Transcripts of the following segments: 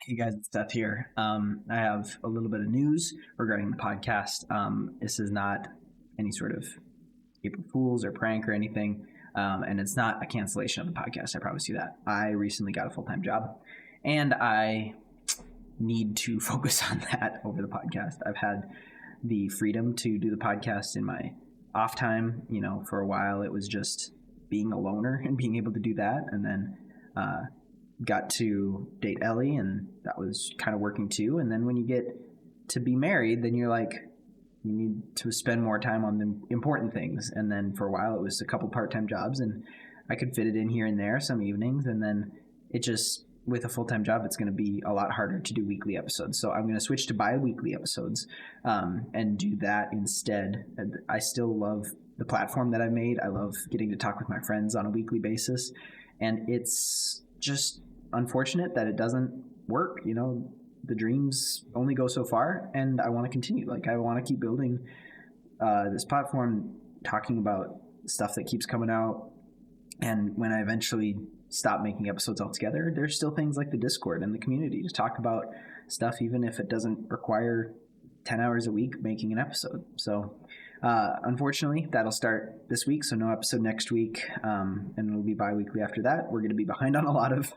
Hey guys, it's Seth here. I have a little bit of news regarding the podcast. This is not any sort of April Fool's or prank or anything, and it's not a cancellation of the podcast. I promise you that. I recently got a full-time job, and I need to focus on that over the podcast. I've had the freedom to do the podcast in my off time. You know, for a while it was just being a loner and being able to do that, and then got to date Ellie, and that was kind of working too. And then when you get to be married, then you're like, you need to spend more time on the important things. And then for a while it was a couple part-time jobs, and I could fit it in here and there some evenings. And then it just, with a full-time job, it's going to be a lot harder to do weekly episodes. So I'm going to switch to bi-weekly episodes and do that instead. I still love the platform that I've made. I love getting to talk with my friends on a weekly basis. And it's just unfortunate that it doesn't work. You know, the dreams only go so far, and I want to continue. Like, I want to keep building this platform, talking about stuff that keeps coming out. And when I eventually stop making episodes altogether, there's still things like the Discord and the community to talk about stuff, even if it doesn't require 10 hours a week making an episode. So unfortunately, that'll start this week, so no episode next week, and it'll be bi-weekly after that. We're going to be behind on a lot of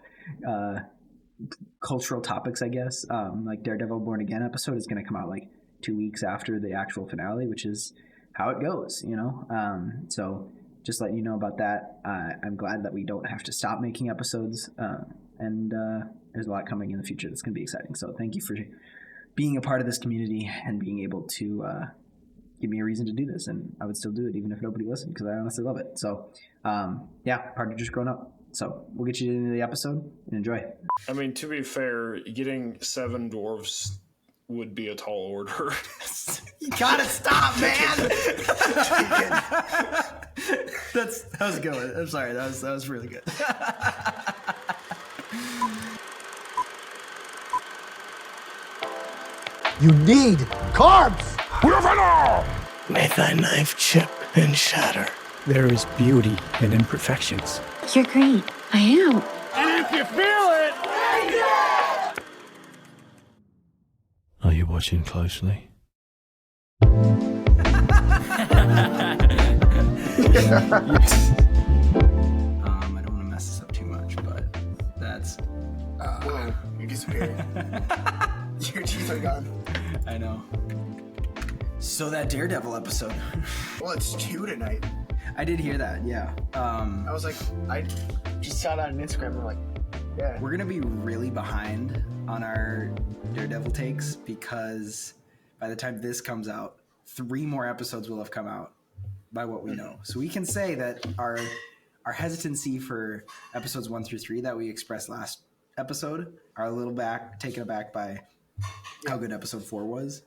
cultural topics, I guess. Like Daredevil Born Again episode is going to come out like 2 weeks after the actual finale, which is how it goes, you know? So just letting you know about that. I'm glad that we don't have to stop making episodes, and there's a lot coming in the future that's going to be exciting. So thank you for being a part of this community and being able to give me a reason to do this. And I would still do it even if nobody listened, because I honestly love it. So yeah, part of just growing up. So we'll get you into the episode and enjoy. I mean, to be fair, getting 7 dwarves would be a tall order. You gotta stop, man. That was a good one. I'm sorry, that was really good. You need carbs. May thy knife chip and shatter. There is beauty in imperfections. You're great. I am. And if you feel it, Are you watching closely? I don't want to mess this up too much, but that's... Whoa, you disappeared. Your teeth are gone. I know. So that Daredevil episode. Well, it's 2 tonight. I did hear that, yeah. I was like, I just saw that on Instagram and I'm like, yeah. We're going to be really behind on our Daredevil takes, because by the time this comes out, 3 more episodes will have come out by what we know. So we can say that our hesitancy for episodes 1 through 3 that we expressed last episode are a little taken aback by how good episode 4 was.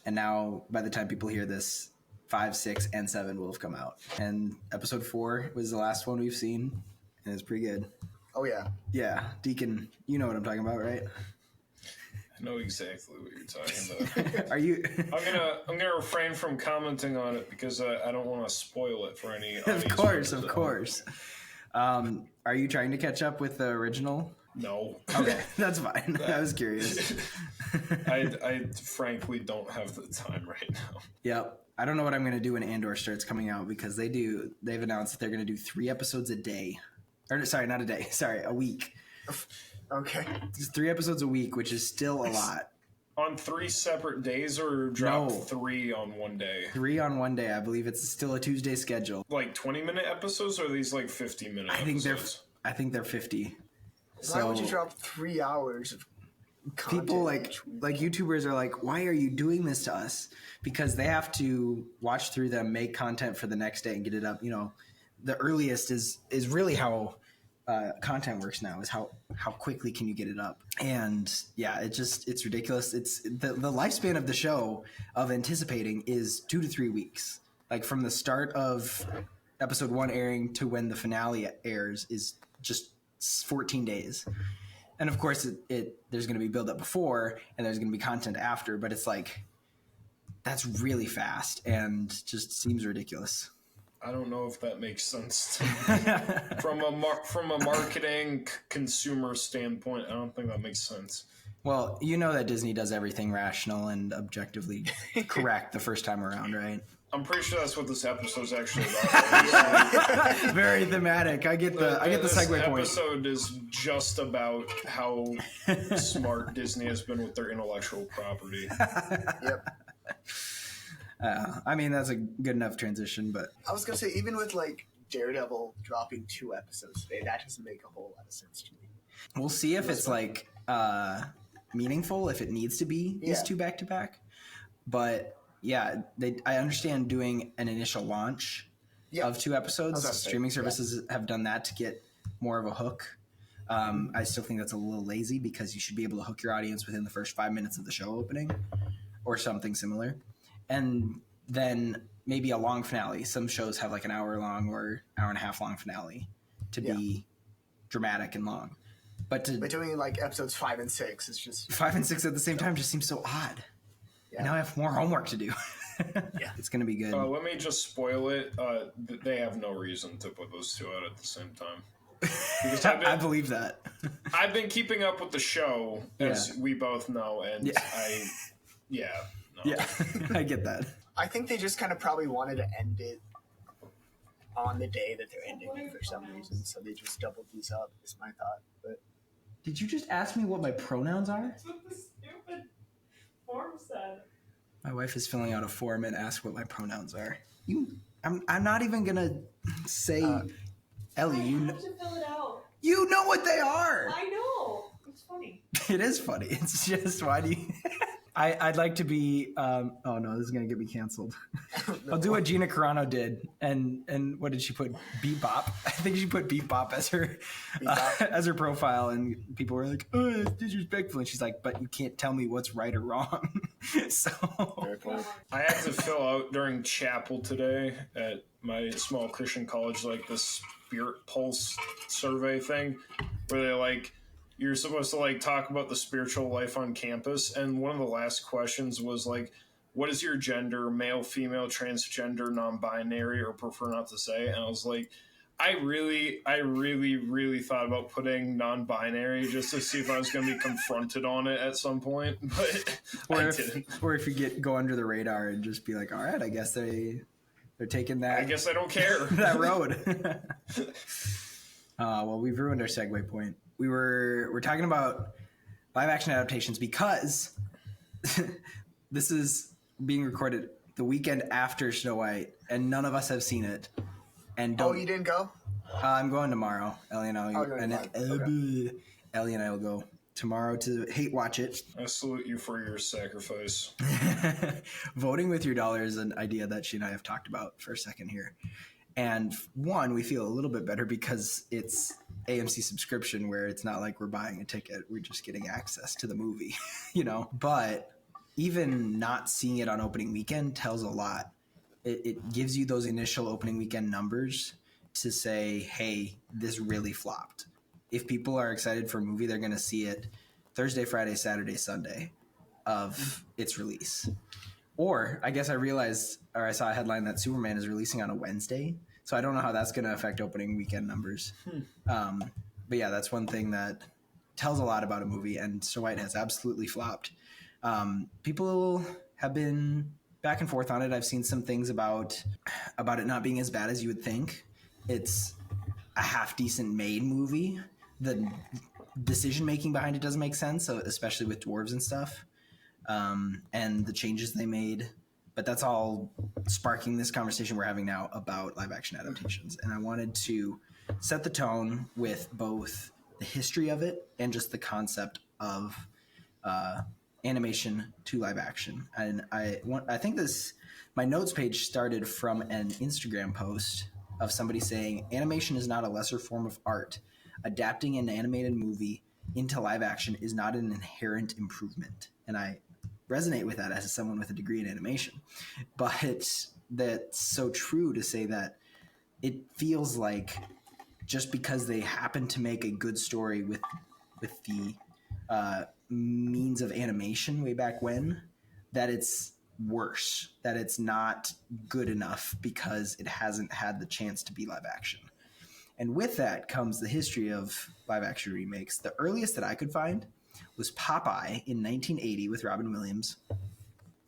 And now by the time people hear this, 5, 6, and 7 will have come out. And episode 4 was the last one we've seen, and it's pretty good. Oh, yeah. Yeah. Deacon, you know what I'm talking about, right? I know exactly what you're talking about. Are you? I'm gonna refrain from commenting on it because I don't want to spoil it for any. Of course. Are you trying to catch up with the original? No. Okay, that's fine. I was curious. I frankly don't have the time right now. Yep. I don't know what I'm going to do when Andor starts coming out, because they've announced that they're going to do 3 episodes a day. Or sorry, not a day. Sorry, a week. Okay. It's 3 episodes a week, which is still a lot. On 3 separate days, or drop 3 on one day? 3 on one day. I believe it's still a Tuesday schedule. Like 20-minute episodes, or are these like 50-minute episodes? I think they're 50. Why would you drop 3 hours of content? People like YouTubers are like, why are you doing this to us? Because they have to watch through them, make content for the next day, and get it up. You know, the earliest is really how content works now, is how quickly can you get it up. And yeah, it's ridiculous. It's the lifespan of the show of anticipating is 2 to 3 weeks. Like from the start of episode 1 airing to when the finale airs is just 14 days. And of course there's going to be build up before, and there's going to be content after, but it's like, that's really fast and just seems ridiculous. I don't know if that makes sense to me. From a marketing consumer standpoint, I don't think that makes sense. Well, you know that Disney does everything rational and objectively correct the first time around, right? I'm pretty sure that's what this episode's actually about. Very thematic. I get the segue point. This episode is just about how smart Disney has been with their intellectual property. Yep. I mean, that's a good enough transition, but I was gonna say, even with like Daredevil dropping 2 episodes today, that doesn't make a whole lot of sense to me. we'll see if it's like meaningful, if it needs to be these 2 back to back. But yeah, I understand doing an initial launch of 2 episodes. Streaming services have done that to get more of a hook. I still think that's a little lazy because you should be able to hook your audience within the first 5 minutes of the show opening or something similar. And then maybe a long finale. Some shows have like an hour long or hour and a half long finale to be dramatic and long. But doing like episodes 5 and 6 is just 5 and 6 at the same time just seems so odd. Yeah. Now I have more homework to do. It's going to be good. Let me just spoil it. They have no reason to put those 2 out at the same time. Because I believe that. I've been keeping up with the show, as we both know, and I get that. I think they just kind of probably wanted to end it on the day that they're ending it for some reason, so they just doubled these up, is my thought. But did you just ask me what my pronouns are? That's what the stupid form said. My wife is filling out a form and asked what my pronouns are. I'm not even gonna say, Ellie. You have to fill it out. You know what they are. I know. It's funny. It is funny. It's just why do you? I'd like to be. Oh no, this is gonna get me canceled. I'll do what Gina Carano did, and what did she put? Beat Bop. I think she put Beat Bop as her profile, and people were like, "Oh, it's disrespectful," and she's like, "But you can't tell me what's right or wrong." So I had to fill out during chapel today at my small Christian college, like this Spirit Pulse survey thing, where they like. You're supposed to like talk about the spiritual life on campus, and one of the last questions was like, what is your gender, male, female, transgender, non-binary, or prefer not to say? And I was like, I really thought about putting non-binary just to see if I was going to be confronted on it at some point, but I didn't. Or if you go under the radar and just be like, all right, I guess they're taking that. I guess I don't care. That road. Well, we've ruined our segue point. We're talking about live action adaptations because this is being recorded the weekend after Snow White, and none of us have seen it. And you didn't go? I'm going tomorrow. Ellie and I. Ellie and I will go tomorrow to hate watch it. I salute you for your sacrifice. Voting with your dollar is an idea that she and I have talked about for a second here. And one, we feel a little bit better because it's AMC subscription where it's not like we're buying a ticket. We're just getting access to the movie, But even not seeing it on opening weekend tells a lot. It gives you those initial opening weekend numbers to say, hey, this really flopped. If people are excited for a movie, they're going to see it Thursday, Friday, Saturday, Sunday of its release. Or I guess I saw a headline that Superman is releasing on a Wednesday. So I don't know how that's going to affect opening weekend numbers. But yeah, that's one thing that tells a lot about a movie, and Snow White has absolutely flopped. People have been back and forth on it. I've seen some things about it not being as bad as you would think. It's a half decent made movie. The decision making behind it doesn't make sense, so especially with dwarves and stuff, and the changes they made. But that's all sparking this conversation we're having now about live action adaptations. And I wanted to set the tone with both the history of it and just the concept of animation to live action. And I think my notes page started from an Instagram post of somebody saying, animation is not a lesser form of art. Adapting an animated movie into live action is not an inherent improvement. And I resonate with that as someone with a degree in animation. But that's so true to say that it feels like just because they happen to make a good story with the means of animation way back when, that it's worse, that it's not good enough because it hasn't had the chance to be live action. And with that comes the history of live action remakes. The earliest that I could find was Popeye in 1980 with Robin Williams.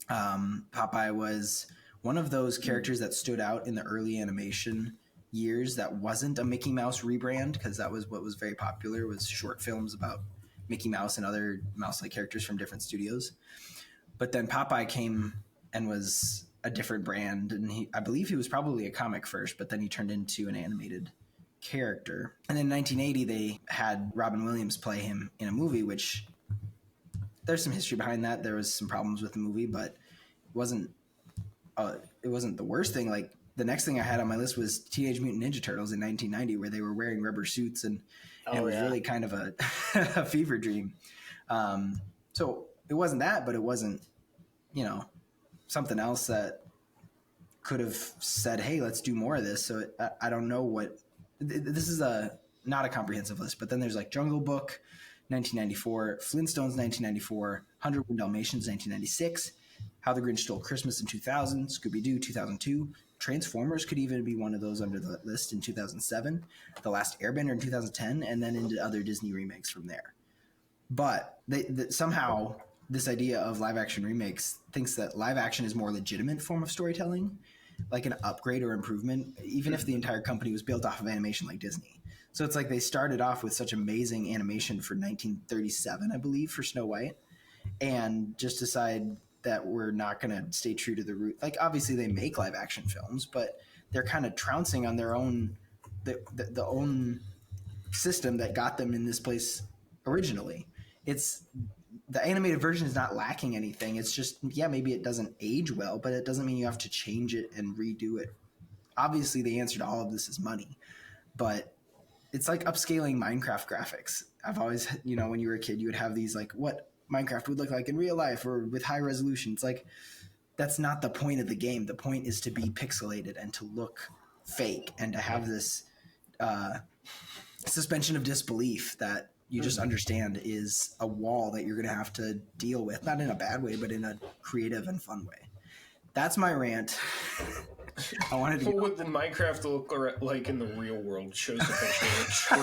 Popeye was one of those characters that stood out in the early animation years that wasn't a Mickey Mouse rebrand, because that was what was very popular, was short films about Mickey Mouse and other mouse-like characters from different studios. But then Popeye came and was a different brand, and I believe he was probably a comic first, but then he turned into an animated character. And then in 1980, they had Robin Williams play him in a movie, which there's some history behind that. There was some problems with the movie, but it wasn't the worst thing. Like, the next thing I had on my list was Teenage Mutant Ninja Turtles in 1990, where they were wearing rubber suits, and it was really kind of a, a fever dream. So it wasn't that, but it wasn't, something else that could have said, hey, let's do more of this. So I don't know what this is, not a comprehensive list, but then there's like Jungle Book 1994, Flintstones 1994, 101 Dalmatians 1996, How the Grinch Stole Christmas in 2000, Scooby-Doo 2002, Transformers could even be one of those under the list in 2007, The Last Airbender in 2010, and then into other Disney remakes from there. But somehow this idea of live action remakes thinks that live action is more legitimate form of storytelling, like an upgrade or improvement, even if the entire company was built off of animation like Disney. So it's like they started off with such amazing animation for 1937, I believe, for Snow White, and just decide that we're not going to stay true to the root. Like, obviously they make live action films, but they're kind of trouncing on their own, the own system that got them in this place originally. It's the animated version is not lacking anything. It's just, maybe it doesn't age well, but it doesn't mean you have to change it and redo it. Obviously the answer to all of this is money, but it's like upscaling Minecraft graphics. I've always, when you were a kid, you would have these like what Minecraft would look like in real life or with high resolution. It's like, that's not the point of the game. The point is to be pixelated and to look fake and to have this suspension of disbelief that you just understand is a wall that you're going to have to deal with, not in a bad way, but in a creative and fun way. That's my rant. I wanted to. What would the Minecraft look like in the real world? Shows a picture of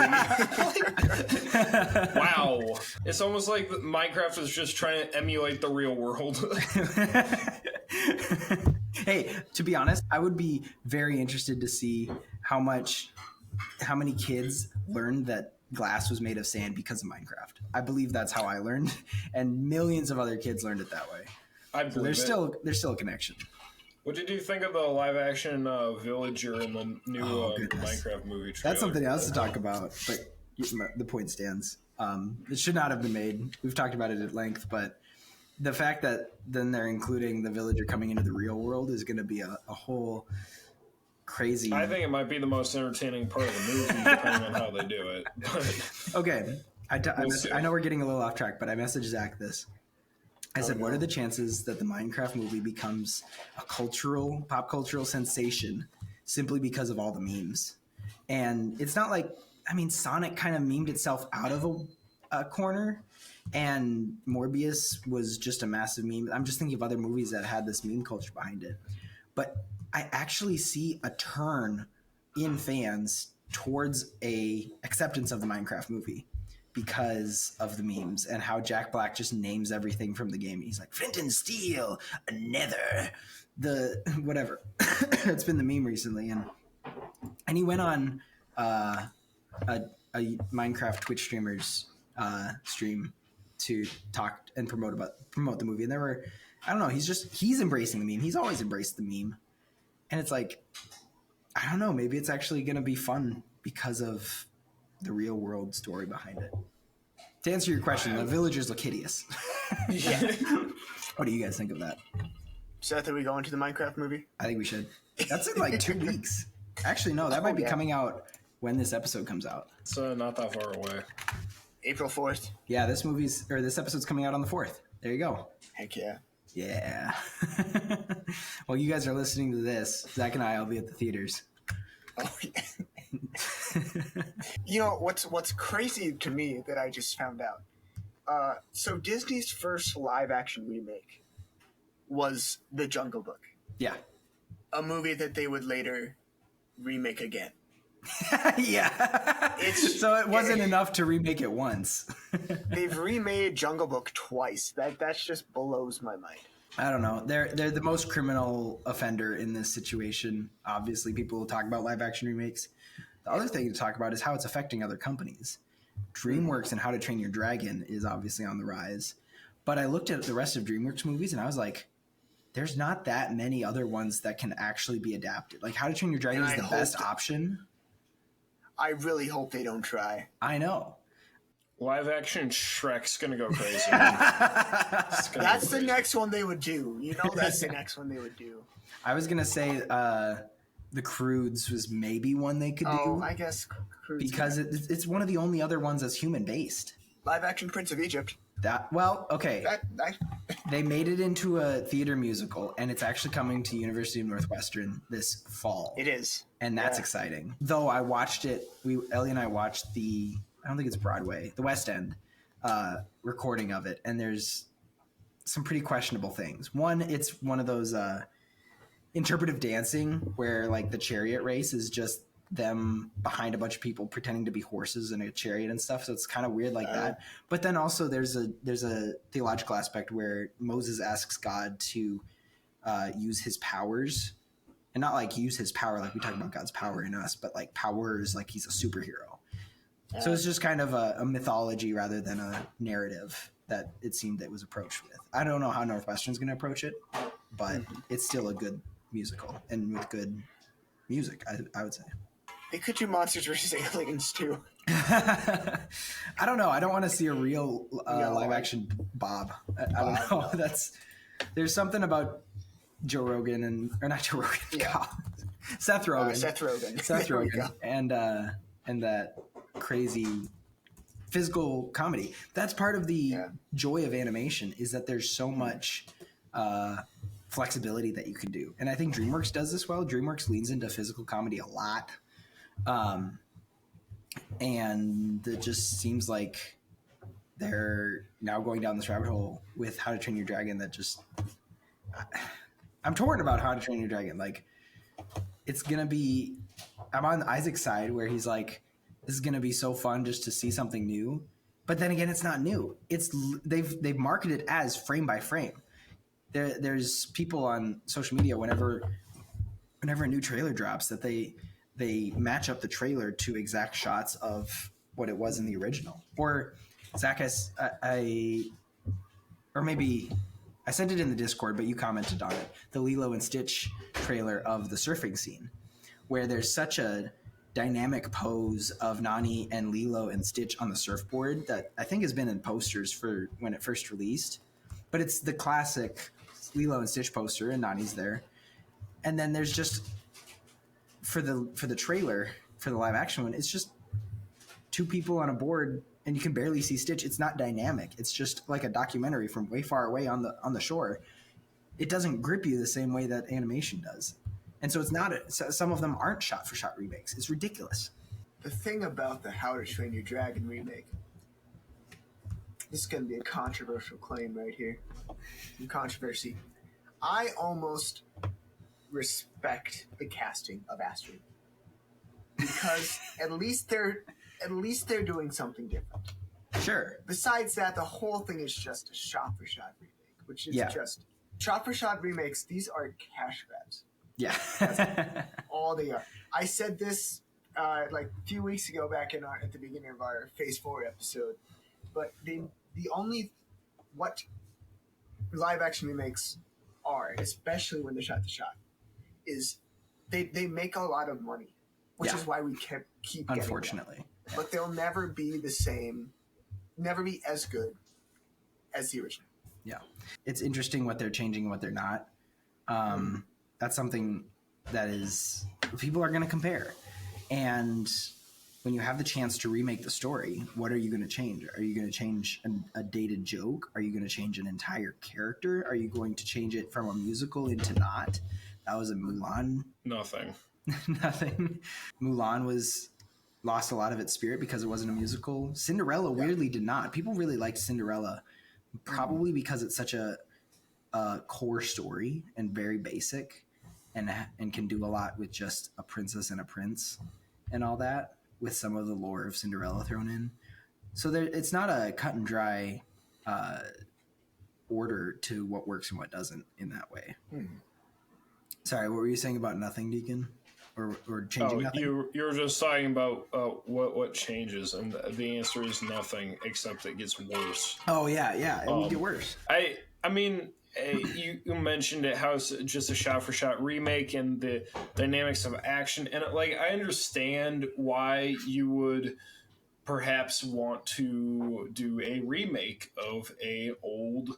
a tree. Wow, it's almost like Minecraft is just trying to emulate the real world. Hey, to be honest, I would be very interested to see how many kids learned that glass was made of sand because of Minecraft. I believe that's how I learned, and millions of other kids learned it that way. So there's still a connection. What did you think of the live action villager in the new Minecraft movie trailer? That's something else to talk about, but the point stands. It should not have been made. We've talked about it at length, but the fact that then they're including the villager coming into the real world is going to be a whole crazy. I think it might be the most entertaining part of the movie, depending on how they do it. Okay, I know we're getting a little off track, but I messaged Zach this. I said, what are the chances that the Minecraft movie becomes a pop cultural sensation simply because of all the memes? And it's not like, Sonic kind of memed itself out of a corner, and Morbius was just a massive meme. I'm just thinking of other movies that had this meme culture behind it. But I actually see a turn in fans towards a acceptance of the Minecraft movie because of the memes and how Jack Black just names everything from the game. He's like, Flint and Steel, a nether, the whatever. It's been the meme recently. And he went on a Minecraft Twitch streamer's stream to talk and promote the movie. And there were, I don't know, he's embracing the meme. He's always embraced the meme. And it's like, I don't know, maybe it's actually going to be fun because of the real world story behind it. To answer your question, the villagers look hideous. Yeah. What do you guys think of that? Seth, are we going to the Minecraft movie? I think we should. That's in like 2 weeks. Actually, no, that might be coming out when this episode comes out. It's not that far away. April 4th. Yeah, this episode's coming out on the 4th. There you go. Heck yeah. Yeah. Well, you guys are listening to this. Zach and I will be at the theaters. Oh, yeah. What's crazy to me that I just found out. So Disney's first live action remake was The Jungle Book, Yeah. a movie that they would later remake again. Yeah. So it wasn't enough to remake it once. They've remade Jungle Book twice. That's just blows my mind. I don't know. They're the most criminal offender in this situation. Obviously, people will talk about live action remakes. The other thing to talk about is how it's affecting other companies. DreamWorks and How to Train Your Dragon is obviously on the rise. But I looked at the rest of DreamWorks movies and I was like, there's not that many other ones that can actually be adapted. Like How to Train Your Dragon is the best option. I really hope they don't try. I know. Live action Shrek's gonna go crazy. That's the next one they would do. You know, that's the next one they would do. I was gonna say the Croods was maybe one they could do. Oh, I guess Croods because it's one of the only other ones that's human based. Live action Prince of Egypt. Okay. They made it into a theater musical, and it's actually coming to University of Northwestern this fall. It is, and that's exciting. Though I watched it, Ellie and I watched I don't think it's Broadway, the West End recording of it, and there's some pretty questionable things. One, it's one of those interpretive dancing where like the chariot race is just them behind a bunch of people pretending to be horses in a chariot and stuff, so it's kind of weird like that. But then also there's a theological aspect where Moses asks God to use his powers, and not like use his power like we talk about God's power in us, but like powers like he's a superhero. So it's just kind of a mythology rather than a narrative that it seemed it was approached with. I don't know how Northwestern's going to approach it, but it's still a good musical and with good music, I would say. They could do Monsters vs. Aliens too. I don't know. I don't want to see a real live action Bob. I don't know. No. There's something about Joe Rogan or not Joe Rogan. Yeah. Seth Rogen. Seth Rogen. Seth Rogen. And that crazy physical comedy. That's part of the joy of animation, is that there's so much flexibility that you can do. And I think DreamWorks does this well. DreamWorks leans into physical comedy a lot. And it just seems like they're now going down this rabbit hole with How to Train Your Dragon that just... I'm torn about How to Train Your Dragon. Like, it's going to be... I'm on Isaac's side where he's like, this is going to be so fun just to see something new. But then again, it's not new. They've marketed it as frame by frame. There's people on social media whenever a new trailer drops that they match up the trailer to exact shots of what it was in the original. Or Zach, or maybe I sent it in the Discord, but you commented on it. The Lilo and Stitch trailer of the surfing scene, where there's such a dynamic pose of Nani and Lilo and Stitch on the surfboard that I think has been in posters for when it first released. But it's the classic Lilo and Stitch poster, and Nani's there. And then there's just for the trailer for the live action one, it's just two people on a board, and you can barely see Stitch. It's not dynamic. It's just like a documentary from way far away on the shore. It doesn't grip you the same way that animation does. And so it's not. Some of them aren't shot-for-shot remakes. It's ridiculous. The thing about the How to Train Your Dragon remake, this is going to be a controversial claim right here. Controversy. I almost respect the casting of Astrid because at least they're doing something different. Sure. Besides that, the whole thing is just a shot-for-shot remake, which is just shot-for-shot remakes. These are cash grabs. Yeah. That's all they are. I said this like a few weeks ago back at the beginning of our Phase 4 episode, but what live action remakes are, especially when they're shot to shot, is they make a lot of money, which is why we keep getting unfortunately them. But they'll never be the same, never be as good as the original. Yeah. It's interesting what they're changing and what they're not. That's something that is people are going to compare. And when you have the chance to remake the story, what are you going to change? Are you going to change a dated joke? Are you going to change an entire character? Are you going to change it from a musical into not? That was a Mulan. Nothing. Nothing. Mulan lost a lot of its spirit because it wasn't a musical. Cinderella weirdly did not. People really liked Cinderella, probably because it's such a a core story and very basic, and can do a lot with just a princess and a prince and all that, with some of the lore of Cinderella thrown in. So it's not a cut and dry order to what works and what doesn't in that way. Sorry, what were you saying about nothing, Deacon? Or changing nothing? You were just talking about what changes, and the answer is nothing, except it gets worse. Oh yeah, it would get worse. I mean, you mentioned it, how it's just a shot-for-shot remake and the dynamics of action, and I understand why you would perhaps want to do a remake of a old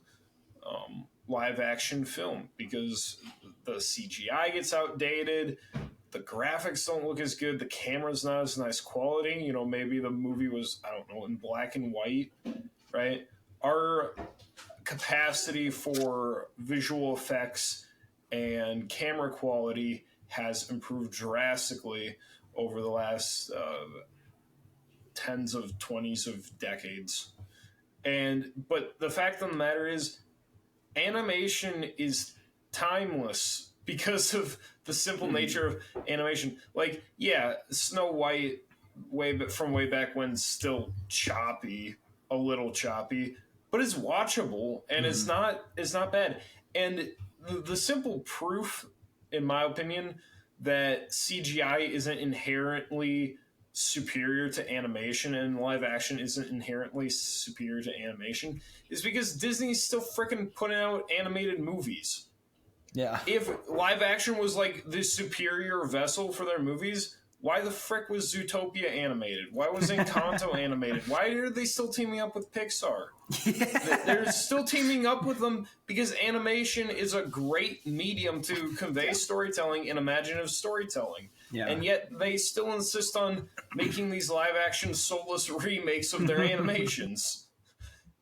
live-action film, because the CGI gets outdated, the graphics don't look as good, the camera's not as nice quality. Maybe the movie was, I don't know, in black and white, right? Our capacity for visual effects and camera quality has improved drastically over the last tens of 20s of decades. But the fact of the matter is, animation is timeless because of the simple nature of animation. Snow White from way back when, still choppy, a little choppy, but it's watchable, and it's not bad. And the simple proof, in my opinion, that CGI isn't inherently superior to animation and live action isn't inherently superior to animation is because Disney's still freaking putting out animated movies. Yeah. If live action was the superior vessel for their movies, why the frick was Zootopia animated? Why was Encanto animated? Why are they still teaming up with Pixar? They're still teaming up with them because animation is a great medium to convey storytelling and imaginative storytelling. Yeah. And yet they still insist on making these live-action soulless remakes of their animations.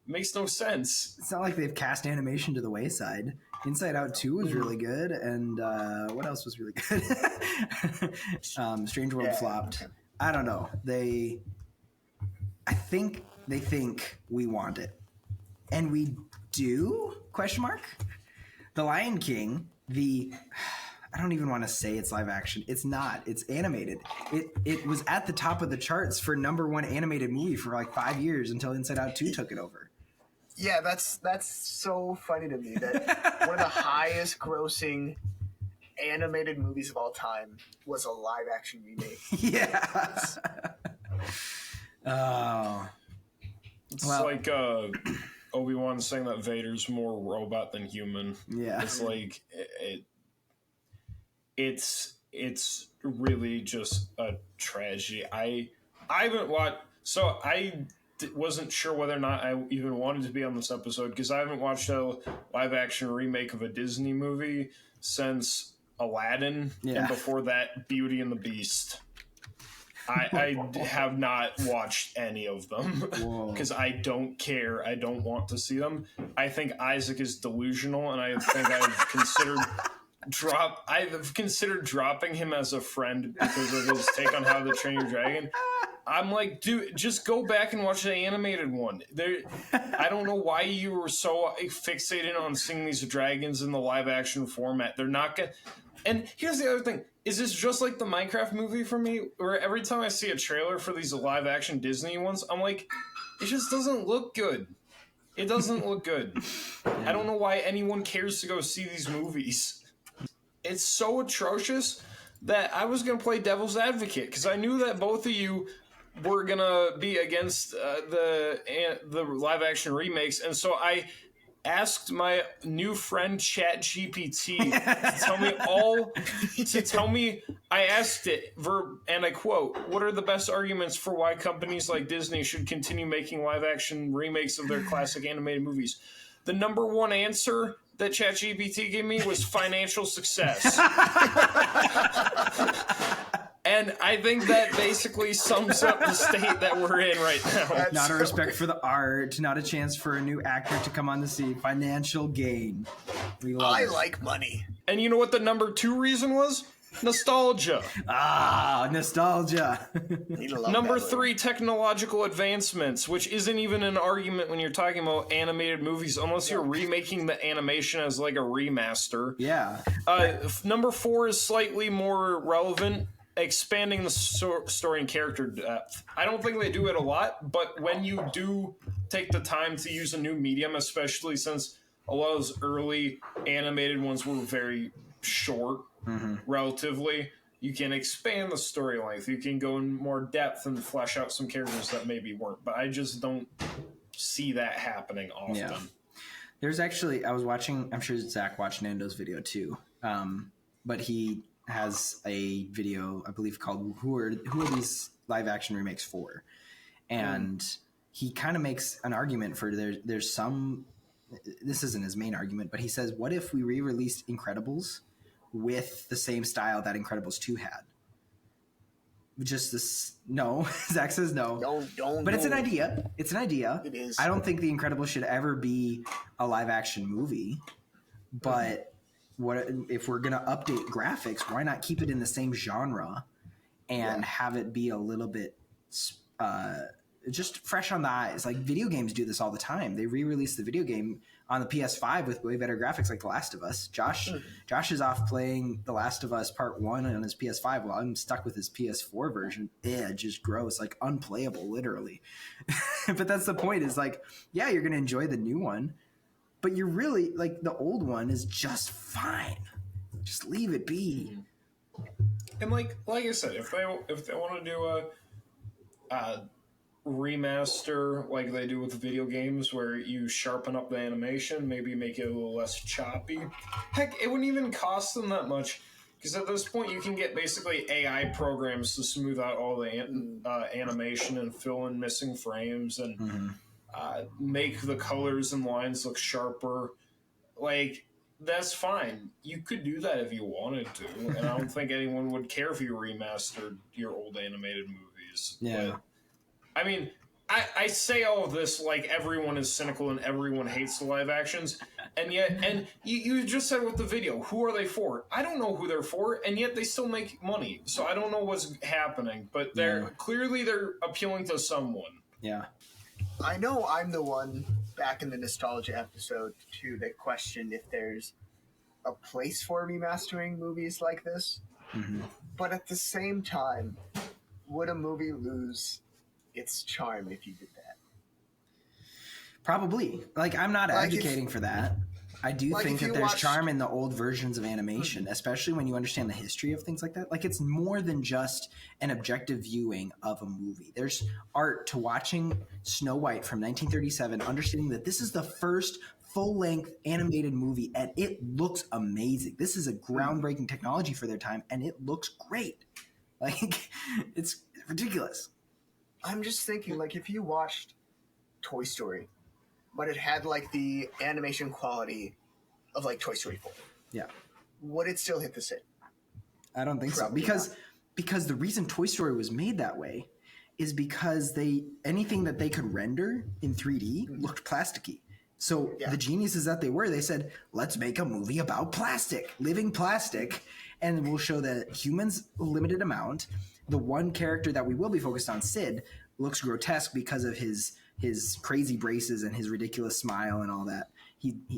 It makes no sense. It's not like they've cast animation to the wayside. Inside Out 2 was really good, and what else was really good? Strange World flopped. I don't know. I think they think we want it. And we do? Question mark? The Lion King, I don't even want to say it's live action. It's not. It's animated. It was at the top of the charts for #1 animated movie for 5 years until Inside Out 2 took it over. Yeah, that's so funny to me that one of the highest grossing animated movies of all time was a live action remake. Yeah. Oh. It's like Obi-Wan saying that Vader's more robot than human. Yeah. It's it's really just a tragedy. I haven't watched, so I wasn't sure whether or not I even wanted to be on this episode because I haven't watched a live action remake of a Disney movie since Aladdin, and before that, Beauty and the Beast. I have not watched any of them because I don't care. I don't want to see them. I think Isaac is delusional, and I think I've considered dropping him as a friend because of his take on How to Train Your Dragon. I'm like, dude, just go back and watch the animated one. I don't know why you were so fixated on seeing these dragons in the live action format. They're not gonna. And here's the other thing: is this just like the Minecraft movie for me, where every time I see a trailer for these live action Disney ones, I'm like, it just doesn't look good. It doesn't look good. I don't know why anyone cares to go see these movies. It's so atrocious that I was going to play devil's advocate because I knew that both of you were going to be against the live action remakes. And so I asked my new friend ChatGPT to tell me, I asked it, and I quote, "What are the best arguments for why companies like Disney should continue making live action remakes of their classic animated movies?" The number one answer that ChatGPT gave me was financial success. And I think that basically sums up the state that we're in right now. Not a respect for the art, not a chance for a new actor to come on the scene. Financial gain. I like money. And you know what the number two reason was? Nostalgia. Nostalgia. Number 3, technological advancements, which isn't even an argument when you're talking about animated movies, unless you're remaking the animation as like a remaster. Yeah. Number 4 is slightly more relevant, expanding the story and character depth. I don't think they do it a lot, but when you do take the time to use a new medium, especially since a lot of those early animated ones were very short, relatively, you can expand the story length. You can go in more depth and flesh out some characters that maybe weren't. But I just don't see that happening often. Yeah. There's actually, I was watching, I'm sure Zach watched Nando's video too, but he has a video, I believe, called Who Are These Live Action Remakes For? And he kind of makes an argument for there's some, this isn't his main argument, but he says, what if we re-released Incredibles with the same style that Incredibles 2 had? Just this, no. Zach says no. Don't. But it's an idea. It's an idea. It is. I don't think The Incredibles should ever be a live action movie. But what if we're gonna update graphics? Why not keep it in the same genre and have it be a little bit just fresh on the eyes? Like video games do this all the time. They re-release the video game on the PS5 with way better graphics, like The Last of Us. Josh is off playing The Last of Us Part 1 on his PS5 while I'm stuck with his PS4 version. Just gross, like unplayable, literally. But that's the point, is like, yeah, you're going to enjoy the new one, but you're really, like, the old one is just fine. Just leave it be. And like I said, if they want to do a remaster like they do with video games where you sharpen up the animation, maybe make it a little less choppy, heck, it wouldn't even cost them that much, because at this point you can get basically AI programs to smooth out all the animation and fill in missing frames and make the colors and lines look sharper. Like, that's fine. You could do that if you wanted to, and I don't think anyone would care if you remastered your old animated movies. Yeah. But, I mean, I say all of this like everyone is cynical and everyone hates the live actions, and yet, and you just said with the video, who are they for? I don't know who they're for, and yet they still make money. So I don't know what's happening, but they're appealing to someone. Yeah. I know I'm the one back in the nostalgia episode too that questioned if there's a place for remastering movies like this. But at the same time, would a movie lose its charm if you did that? Probably. Like, I'm not advocating for that. I do think that there's charm in the old versions of animation, especially when you understand the history of things like that. Like, it's more than just an objective viewing of a movie. There's art to watching Snow White from 1937, understanding that this is the first full-length animated movie, and it looks amazing. This is a groundbreaking technology for their time, and it looks great. Like, it's ridiculous. I'm just thinking, like, if you watched Toy Story, but it had, like, the animation quality of, like, Toy Story 4. Yeah. Would it still hit the same? I don't think Probably so. Because the reason Toy Story was made that way is because anything that they could render in 3D looked plasticky. So the geniuses that they said, let's make a movie about plastic, living plastic, and we'll show the humans a limited amount. The one character that we will be focused on, Sid, looks grotesque because of his crazy braces and his ridiculous smile and all that.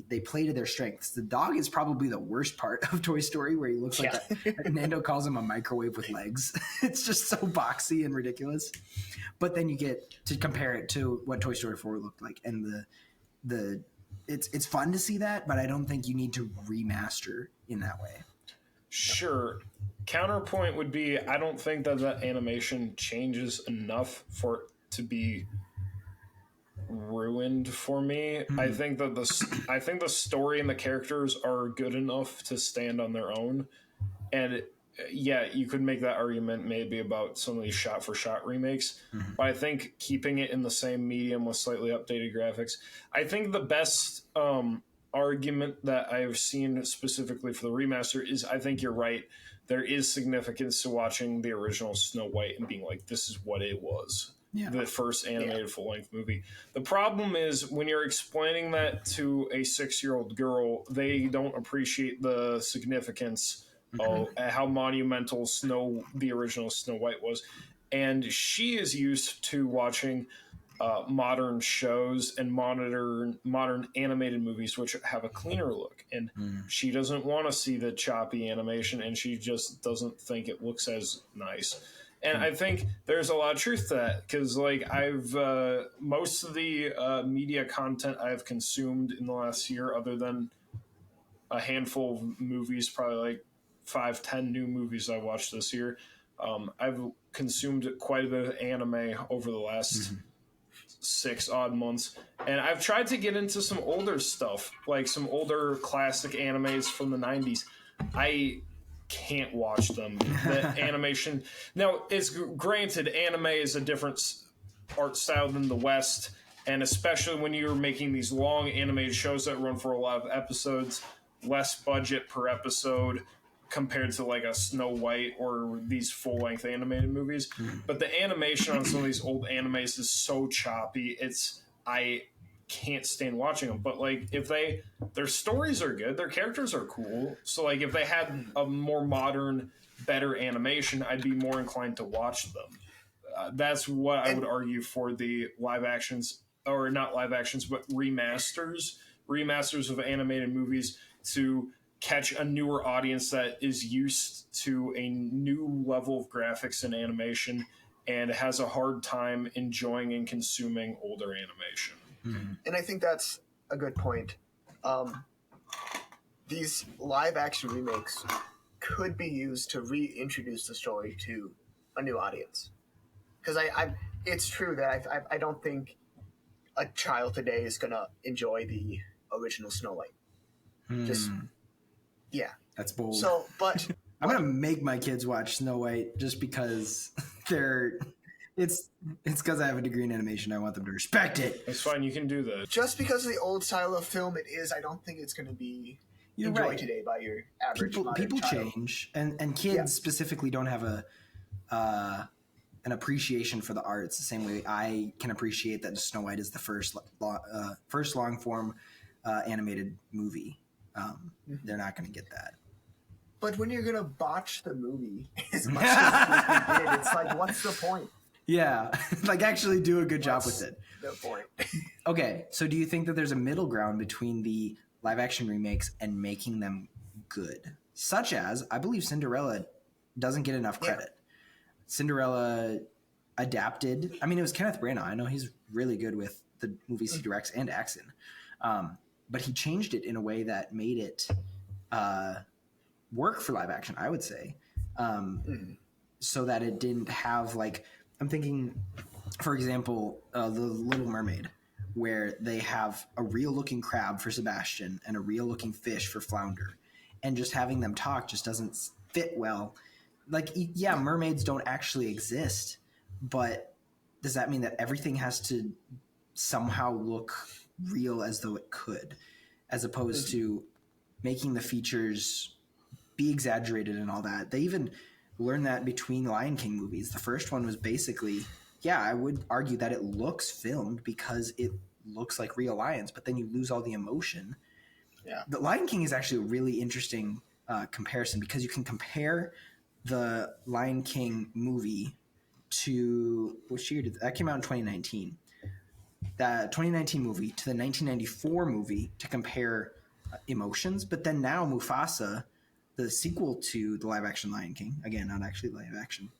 They play to their strengths. The dog is probably the worst part of Toy Story, where he looks like Nando calls him a microwave with legs. It's just so boxy and ridiculous. But then you get to compare it to what Toy Story 4 looked like, and it's fun to see that, but I don't think you need to remaster in that way. Sure. Counterpoint would be, I don't think that animation changes enough for it to be ruined for me. I think that the story and the characters are good enough to stand on their own, and you could make that argument maybe about some of these shot for shot remakes, but I think keeping it in the same medium with slightly updated graphics, I think the best argument that I've seen specifically for the remaster is, I think you're right, there is significance to watching the original Snow White and being like, this is what it was. The first animated full-length movie. The problem is, when you're explaining that to a 6-year-old girl, they don't appreciate the significance how monumental the original Snow White was, and she is used to watching modern shows and modern animated movies which have a cleaner look, and she doesn't want to see the choppy animation, and she just doesn't think it looks as nice. And I think there's a lot of truth to that, because like I've most of the media content I've consumed in the last year, other than a handful of movies, probably like 5-10 new movies I watched this year, I've consumed quite a bit of anime over the last 6 odd months, and I've tried to get into some older stuff, like some older classic animes from the 90s. I can't watch them. The animation, now it's granted, anime is a different art style than the West, and especially when you're making these long animated shows that run for a lot of episodes, less budget per episode compared to like a Snow White or these full-length animated movies. But the animation on some of these old animes is so choppy, I can't stand watching them. But like if their stories are good, their characters are cool, so like if they had a more modern, better animation, I'd be more inclined to watch them. That's what I would argue for the live actions, or not live actions, but remasters of animated movies, to catch a newer audience that is used to a new level of graphics and animation and has a hard time enjoying and consuming older animation. And I think that's a good point. These live action remakes could be used to reintroduce the story to a new audience. Because it's true that I don't think a child today is going to enjoy the original Snow White. Just, yeah. That's bold. So, but I'm gonna make my kids watch Snow White just because it's because I have a degree in animation. I want them to respect it. It's fine, you can do that. Just because of the old style of film it is, I don't think it's going to be enjoyed today by your average people child. change, and kids specifically don't have an appreciation for the arts the same way I can appreciate that Snow White is the first long form animated movie. They're not going to get that. But when you're going to botch the movie as much as you did, it's like, what's the point? Yeah, like actually do a good job with it. The point. Okay, so do you think that there's a middle ground between the live action remakes and making them good? Such as, I believe Cinderella doesn't get enough credit. Cinderella adapted, I mean, it was Kenneth Branagh. I know he's really good with the movies he directs and acts in. But he changed it in a way that made it work for live action, I would say, so that it didn't have, like, I'm thinking, for example, The Little Mermaid, where they have a real-looking crab for Sebastian and a real-looking fish for Flounder, and just having them talk just doesn't fit well. Like, yeah, mermaids don't actually exist, but does that mean that everything has to somehow look real as though it could, as opposed to making the features be exaggerated and all that? They even learned that between Lion King movies. The first one was basically, yeah, I would argue that it looks filmed because it looks like real lions, but then you lose all the emotion. Yeah. The Lion King is actually a really interesting comparison, because you can compare the Lion King movie to, which year did that came out in 2019? That 2019 movie to the 1994 movie to compare emotions, but then now Mufasa, the sequel to the live action Lion King, again, not actually live action,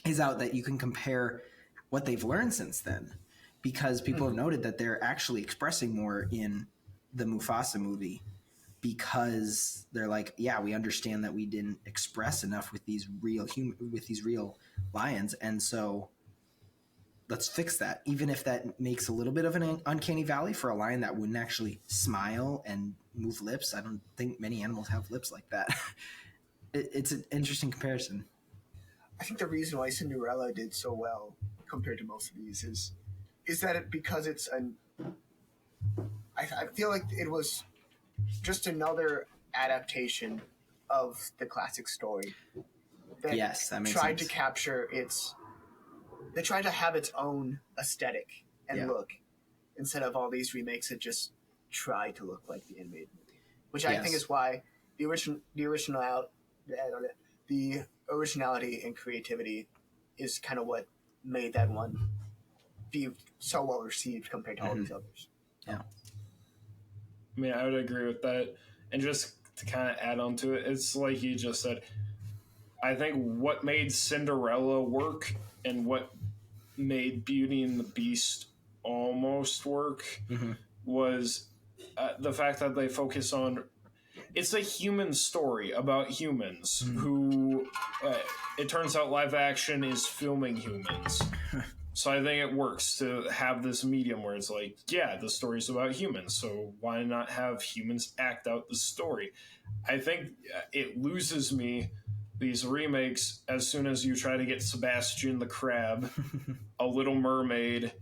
is out, that you can compare what they've learned since then, because people have noted that they're actually expressing more in the Mufasa movie, because they're like, yeah, we understand that we didn't express enough with these real lions, and so let's fix that. Even if that makes a little bit of an uncanny valley for a lion that wouldn't actually smile and move lips. I don't think many animals have lips like that. It's an interesting comparison. I think the reason why Cinderella did so well compared to most of these is that because it's I feel like it was just another adaptation of the classic story that That makes tried sense. to capture they tried to have its own aesthetic and look, instead of all these remakes that just try to look like the animated movie, which I think is why the original to add on it, the originality and creativity is kind of what made that one be so well received compared to all these others. Yeah. I mean, I would agree with that. And just to kind of add on to it, it's like you just said. I think what made Cinderella work and what made Beauty and the Beast almost work was the fact that they focus on it's a human story about humans who it turns out live action is filming humans. So I think it works to have this medium where it's like, yeah, the story's about humans, so why not have humans act out the story? I think it loses me, these remakes, as soon as you try to get Sebastian the Crab, a Little Mermaid,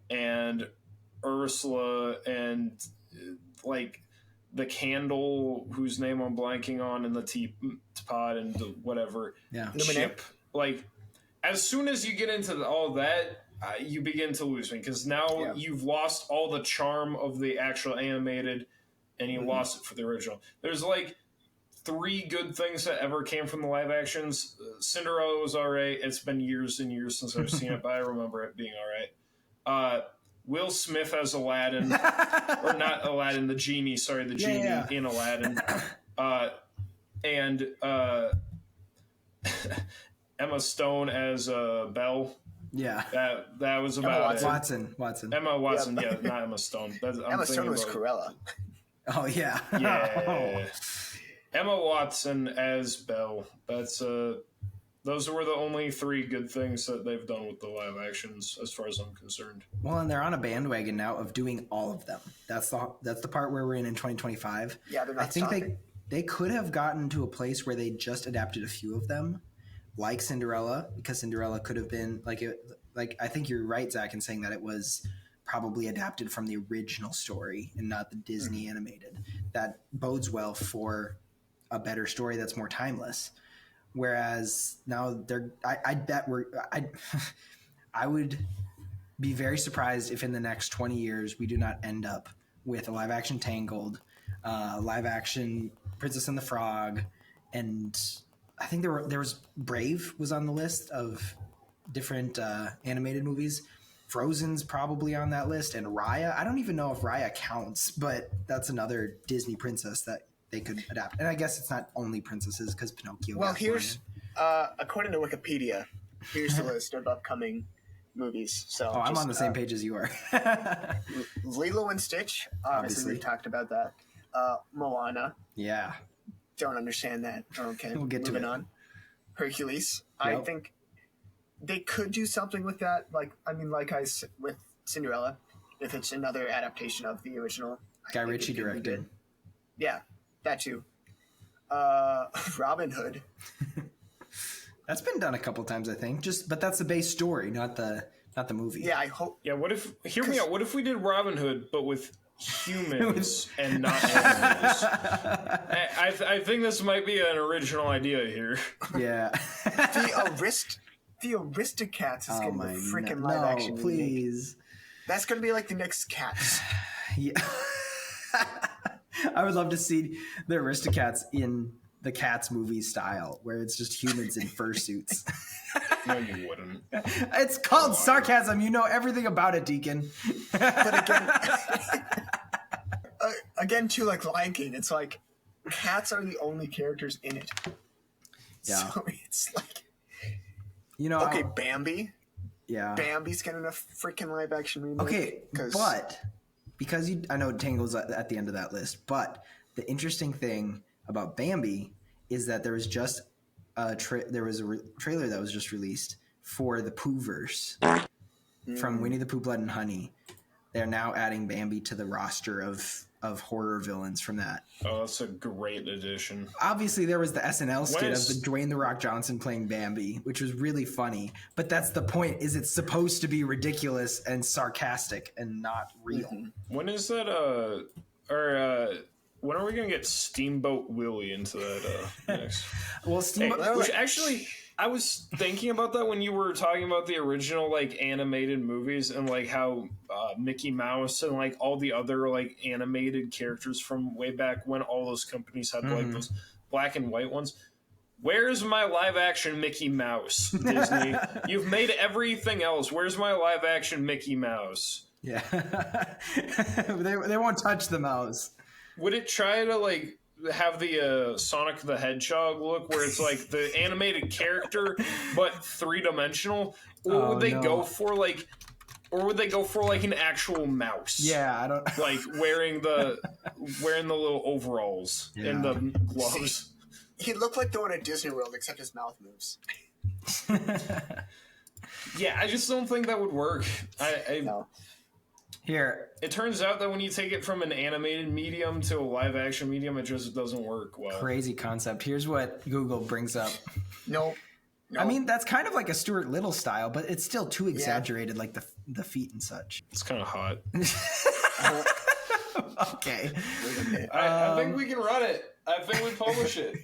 and Ursula, and like the candle whose name I'm blanking on, and the teapot and the whatever ship. Like, as soon as you get into all that, you begin to lose me, because now you've lost all the charm of the actual animated, and you lost it for the original. There's like 3 good things that ever came from the live actions. Cinderella was alright. It's been years and years since I've seen it, but I remember it being alright. Will Smith as Aladdin, or not Aladdin, the genie. Sorry, the genie in Aladdin, and Emma Stone as Belle. Yeah, that was about Watson. Emma Watson, not Emma Stone. Emma Stone was Cruella. Oh yeah, yeah. Emma Watson as Belle. That's those were the only 3 good things that they've done with the live actions, as far as I'm concerned. Well, and they're on a bandwagon now of doing all of them. That's the part where we're in 2025. Yeah, they're not I think stopping. they could have gotten to a place where they just adapted a few of them, like Cinderella, because Cinderella could have been like I think you're right, Zach, in saying that it was probably adapted from the original story and not the Disney animated. That bodes well for a better story that's more timeless. Whereas now I bet I would be very surprised if in the next 20 years we do not end up with a live action Tangled, live action Princess and the Frog, and I think there was Brave was on the list of different animated movies. Frozen's probably on that list, and Raya. I don't even know if Raya counts, but that's another Disney princess that they could adapt. And I guess it's not only princesses, because Pinocchio. Well, here's according to Wikipedia, here's the list of upcoming movies. So I'm on the same page as you are. Lilo and Stitch. Obviously, we talked about that. Moana. Yeah. Don't understand that. Okay, we'll get to it. On. Hercules. Yep. I think they could do something with that. Like I said with Cinderella, if it's another adaptation of the original. Guy Ritchie directed. Yeah, that too. Robin Hood. That's been done a couple times, I think. But that's the base story, not the movie. Yeah, I hope. Yeah, hear me out. What if we did Robin Hood, but with humans and not animals? I think this might be an original idea here. Yeah. The Aristocats is getting a freaking live action. Please. Remake. That's going to be like the next Cats. Yeah. I would love to see the Aristocats in the Cats movie style, where it's just humans in fursuits. No, you wouldn't. It's called sarcasm. You know everything about it, Deacon. But again, too, like Lion King, it's like cats are the only characters in it. Yeah. So it's like, okay, Bambi. Yeah. Bambi's getting a freaking live action remake. Okay, but because I know Tangle's at the end of that list, but the interesting thing about Bambi is that there was just a trailer that was just released for the Poohverse from Winnie the Pooh, Blood and Honey. They're now adding Bambi to the roster of horror villains from that. Oh, that's a great addition. Obviously, there was the SNL skit of Dwayne "The Rock" Johnson playing Bambi, which was really funny. But that's the point: is it's supposed to be ridiculous and sarcastic and not real. When is that? When are we gonna get Steamboat Willie into that next? Well, Steamboat. Which actually, I was thinking about that when you were talking about the original like animated movies and like how Mickey Mouse and like all the other like animated characters from way back when all those companies had like those black and white ones. Where's my live action Mickey Mouse, Disney? You've made everything else. Where's my live action Mickey Mouse? Yeah. they won't touch the mouse. Would it try to like have the Sonic the Hedgehog look where it's like the animated character but 3-dimensional? Or would they go for like an actual mouse? Yeah, I don't like wearing the little overalls and the gloves. He'd look like the one at Disney World, except his mouth moves. Yeah, I just don't think that would work. No. Here. It turns out that when you take it from an animated medium to a live action medium, it just doesn't work well. Crazy concept. Here's what Google brings up. Nope. I mean, that's kind of like a Stuart Little style, but it's still too exaggerated, like the feet and such. It's kind of hot. Okay. I think we can run it. I think we publish it.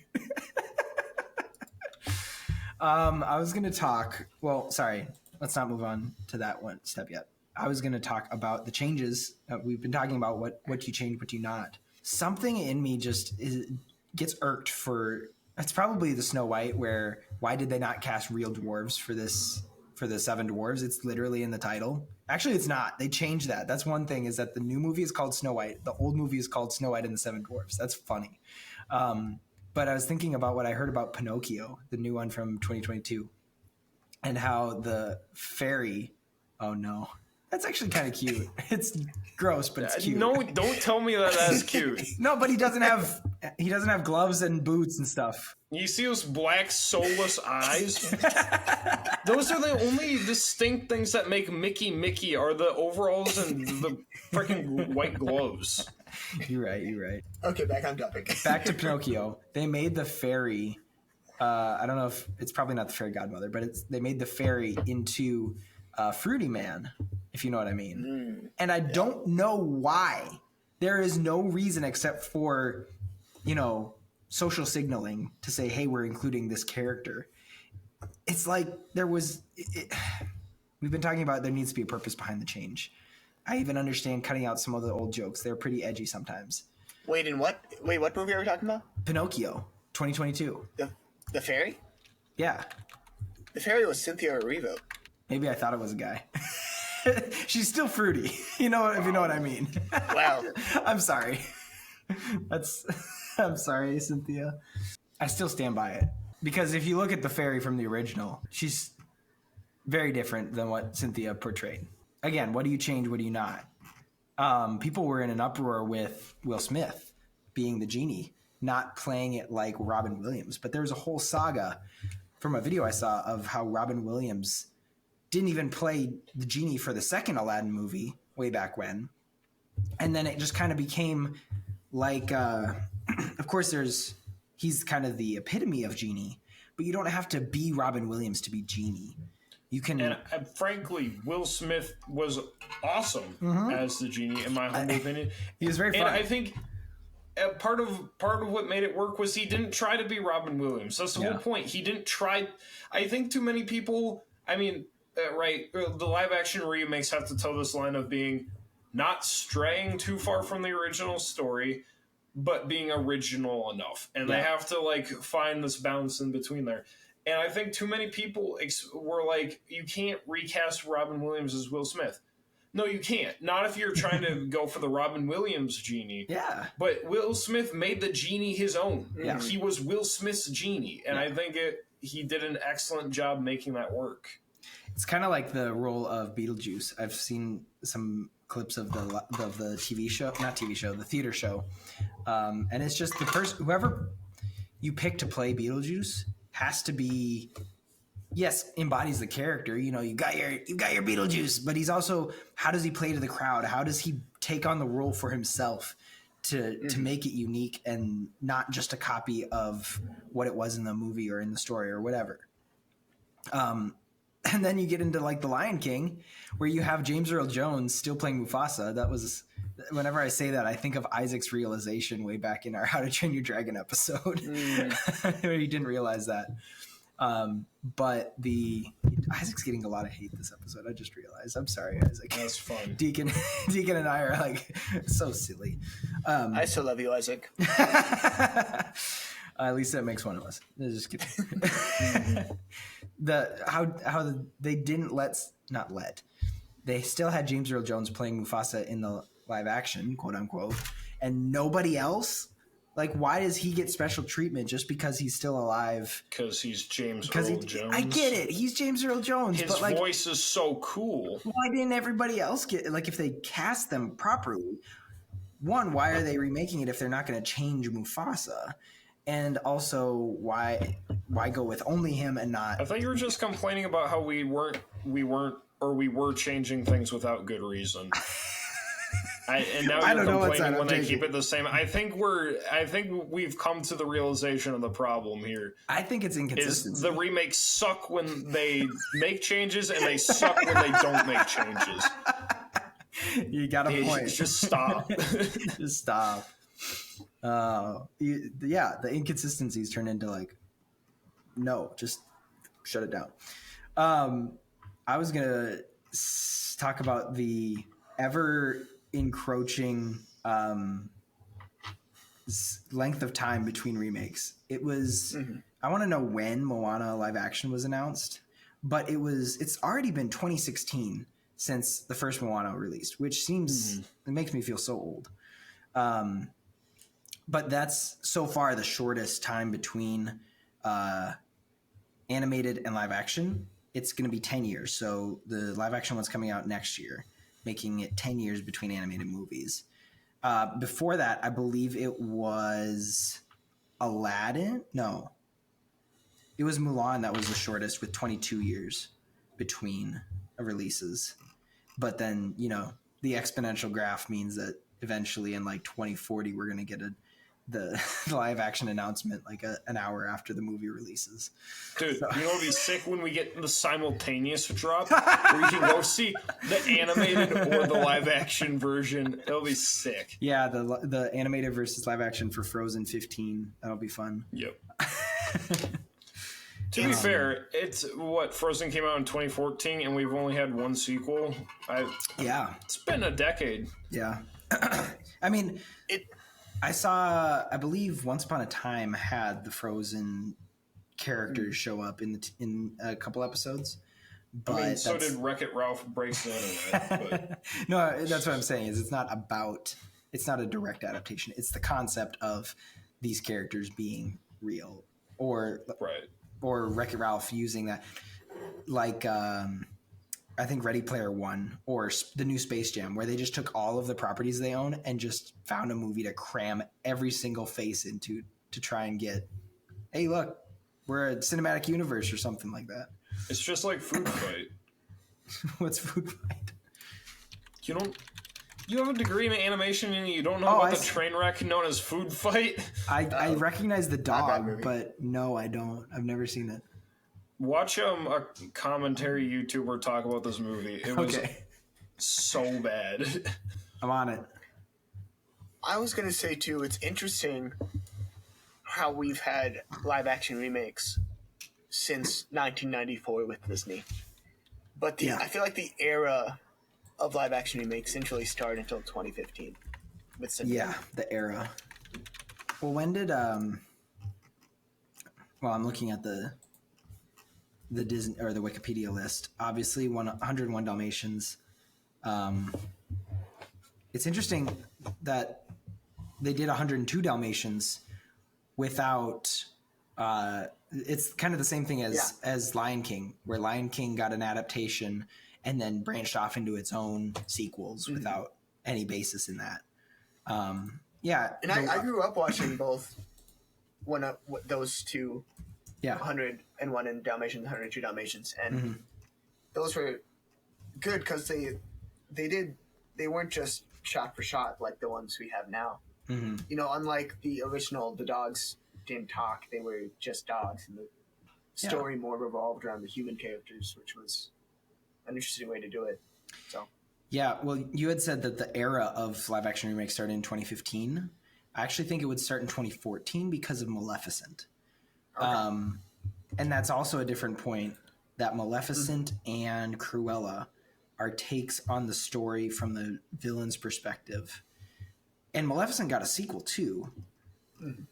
I was going to talk. Well, sorry. Let's not move on to that one step yet. I was going to talk about the changes. We've been talking about what you change, what you not. Something in me just gets irked for. It's probably the Snow White. Why did they not cast real dwarves for the 7 dwarves? It's literally in the title. Actually, it's not. They changed that. That's one thing, is that the new movie is called Snow White. The old movie is called Snow White and the 7 Dwarfs. That's funny. But I was thinking about what I heard about Pinocchio, the new one from 2022, and how the fairy. Oh no, that's actually kind of cute. It's gross, but it's cute. No, don't tell me that that's cute. No, but he doesn't have gloves and boots and stuff. You see those black soulless eyes? Those are the only distinct things that make Mickey are the overalls and the freaking white gloves. You're right. Okay, back on topic. Back to Pinocchio. They made the fairy. I don't know if it's probably not the fairy godmother, but they made the fairy into Fruity Man, if you know what I mean. And I don't know why. There is no reason except for, social signaling to say, hey, we're including this character. It's like we've been talking about there needs to be a purpose behind the change. I even understand cutting out some of the old jokes. They're pretty edgy sometimes. Wait, what movie are we talking about? Pinocchio, 2022. The fairy? Yeah. The fairy was Cynthia Erivo. Maybe I thought it was a guy. She's still fruity. If you know what I mean. Wow. I'm sorry. I'm sorry, Cynthia. I still stand by it. Because if you look at the fairy from the original, she's very different than what Cynthia portrayed. Again, what do you change? What do you not? People were in an uproar with Will Smith being the genie, not playing it like Robin Williams. But there was a whole saga from a video I saw of how Robin Williams didn't even play the genie for the second Aladdin movie way back when. And then it just kind of became like, of course, he's kind of the epitome of genie, but you don't have to be Robin Williams to be genie. You can, and frankly, Will Smith was awesome as the genie, in my humble opinion. He was very fun. And I think part of what made it work was he didn't try to be Robin Williams. That's the whole point. He didn't try. I think too many people. I mean, the live action remakes have to toe this line of being not straying too far from the original story, but being original enough, and they have to find this balance in between there. And I think too many people were like, you can't recast Robin Williams as Will Smith. No, you can't. Not if you're trying to go for the Robin Williams genie. Yeah. But Will Smith made the genie his own. Yeah. He was Will Smith's genie. And I think he did an excellent job making that work. It's kind of like the role of Beetlejuice. I've seen some clips of the TV show, not TV show, the theater show. And it's just the person, whoever you pick to play Beetlejuice has to be, yes, embodies the character. You got your Beetlejuice, but he's also, how does he play to the crowd? How does he take on the role for himself to make it unique and not just a copy of what it was in the movie or in the story or whatever. And then you get into The Lion King, where you have James Earl Jones still playing Mufasa. That was, whenever I say that, I think of Isaac's realization way back in our How to Train Your Dragon episode, where he didn't realize that. But Isaac's getting a lot of hate this episode. I just realized. I'm sorry, Isaac. That's fun. Deacon and I are so silly. I still love you, Isaac. At least that makes one of us. Just kidding. How they didn't not let. They still had James Earl Jones playing Mufasa in the live action, quote unquote, and nobody else. Like, why does he get special treatment just because he's still alive? Because he's James Earl Jones. I get it. He's James Earl Jones. His but like, voice is so cool. Why didn't everybody else get, like, if they cast them properly? One, why are they remaking it if they're not going to change Mufasa? And also, why go with only him and not? I thought you were just complaining about how we were changing things without good reason. And now you're complaining when they keep it the same. I think we've come to the realization of the problem here. I think it's inconsistency. The remakes suck when they make changes, and they suck when they don't make changes. You got a point. Just stop. Just stop. The inconsistencies turn into like, no, just shut it down. I was gonna talk about the ever encroaching length of time between remakes. It was I want to know when Moana live action was announced, but it's already been 2016 since the first Moana released, which seems it makes me feel so old. But that's so far the shortest time between animated and live action. It's going to be 10 years. So the live action one's coming out next year, making it 10 years between animated movies. Before that, I believe it was Aladdin. No, it was Mulan that was the shortest, with 22 years between releases. But then, the exponential graph means that eventually in like 2040, we're going to get the live action announcement like an hour after the movie releases. Dude, so. You know what'd be sick when we get the simultaneous drop where you can go see the animated or the live action version. It'll be sick. Yeah, the animated versus live action for Frozen 15. That'll be fun. Yep. To be fair, it's Frozen came out in 2014 and we've only had one sequel. It's been a decade. Yeah. I mean, I believe Once Upon a Time had the Frozen characters show up in a couple episodes. But so did Wreck-It Ralph Breaks the Internet. But. No, that's what I'm saying is it's not a direct adaptation. It's the concept of these characters being real or Wreck-It Ralph using that. Like, I think Ready Player One or the new Space Jam, where they just took all of the properties they own and just found a movie to cram every single face into to try and get, hey, look, we're a cinematic universe or something like that. It's just like Food Fight. What's Food Fight? You have a degree in animation and you don't know about the train wreck known as Food Fight? I recognize the dog, but no, I don't. I've never seen it. Watch a commentary YouTuber talk about this movie. It was so bad. I'm on it. I was going to say, too, it's interesting how we've had live-action remakes since 1994 with Disney. But I feel like the era of live-action remakes didn't really start until 2015. With Cinderella. Yeah, the era. Well, when did... I'm looking at the Disney or the Wikipedia list. Obviously, 101 Dalmatians. It's interesting that they did 102 Dalmatians without. It's kind of the same thing as Lion King, where Lion King got an adaptation and then branched off into its own sequels without any basis in that. I grew up watching both. Those two. Yeah, 101 and Dalmatians, 102 Dalmatians, and those were good because they weren't just shot for shot like the ones we have now. Unlike the original, the dogs didn't talk; they were just dogs, and the story more revolved around the human characters, which was an interesting way to do it. So, yeah. Well, you had said that the era of live action remakes started in 2015. I actually think it would start in 2014 because of Maleficent. Okay. And that's also a different point, that Maleficent and Cruella are takes on the story from the villain's perspective. And Maleficent got a sequel too,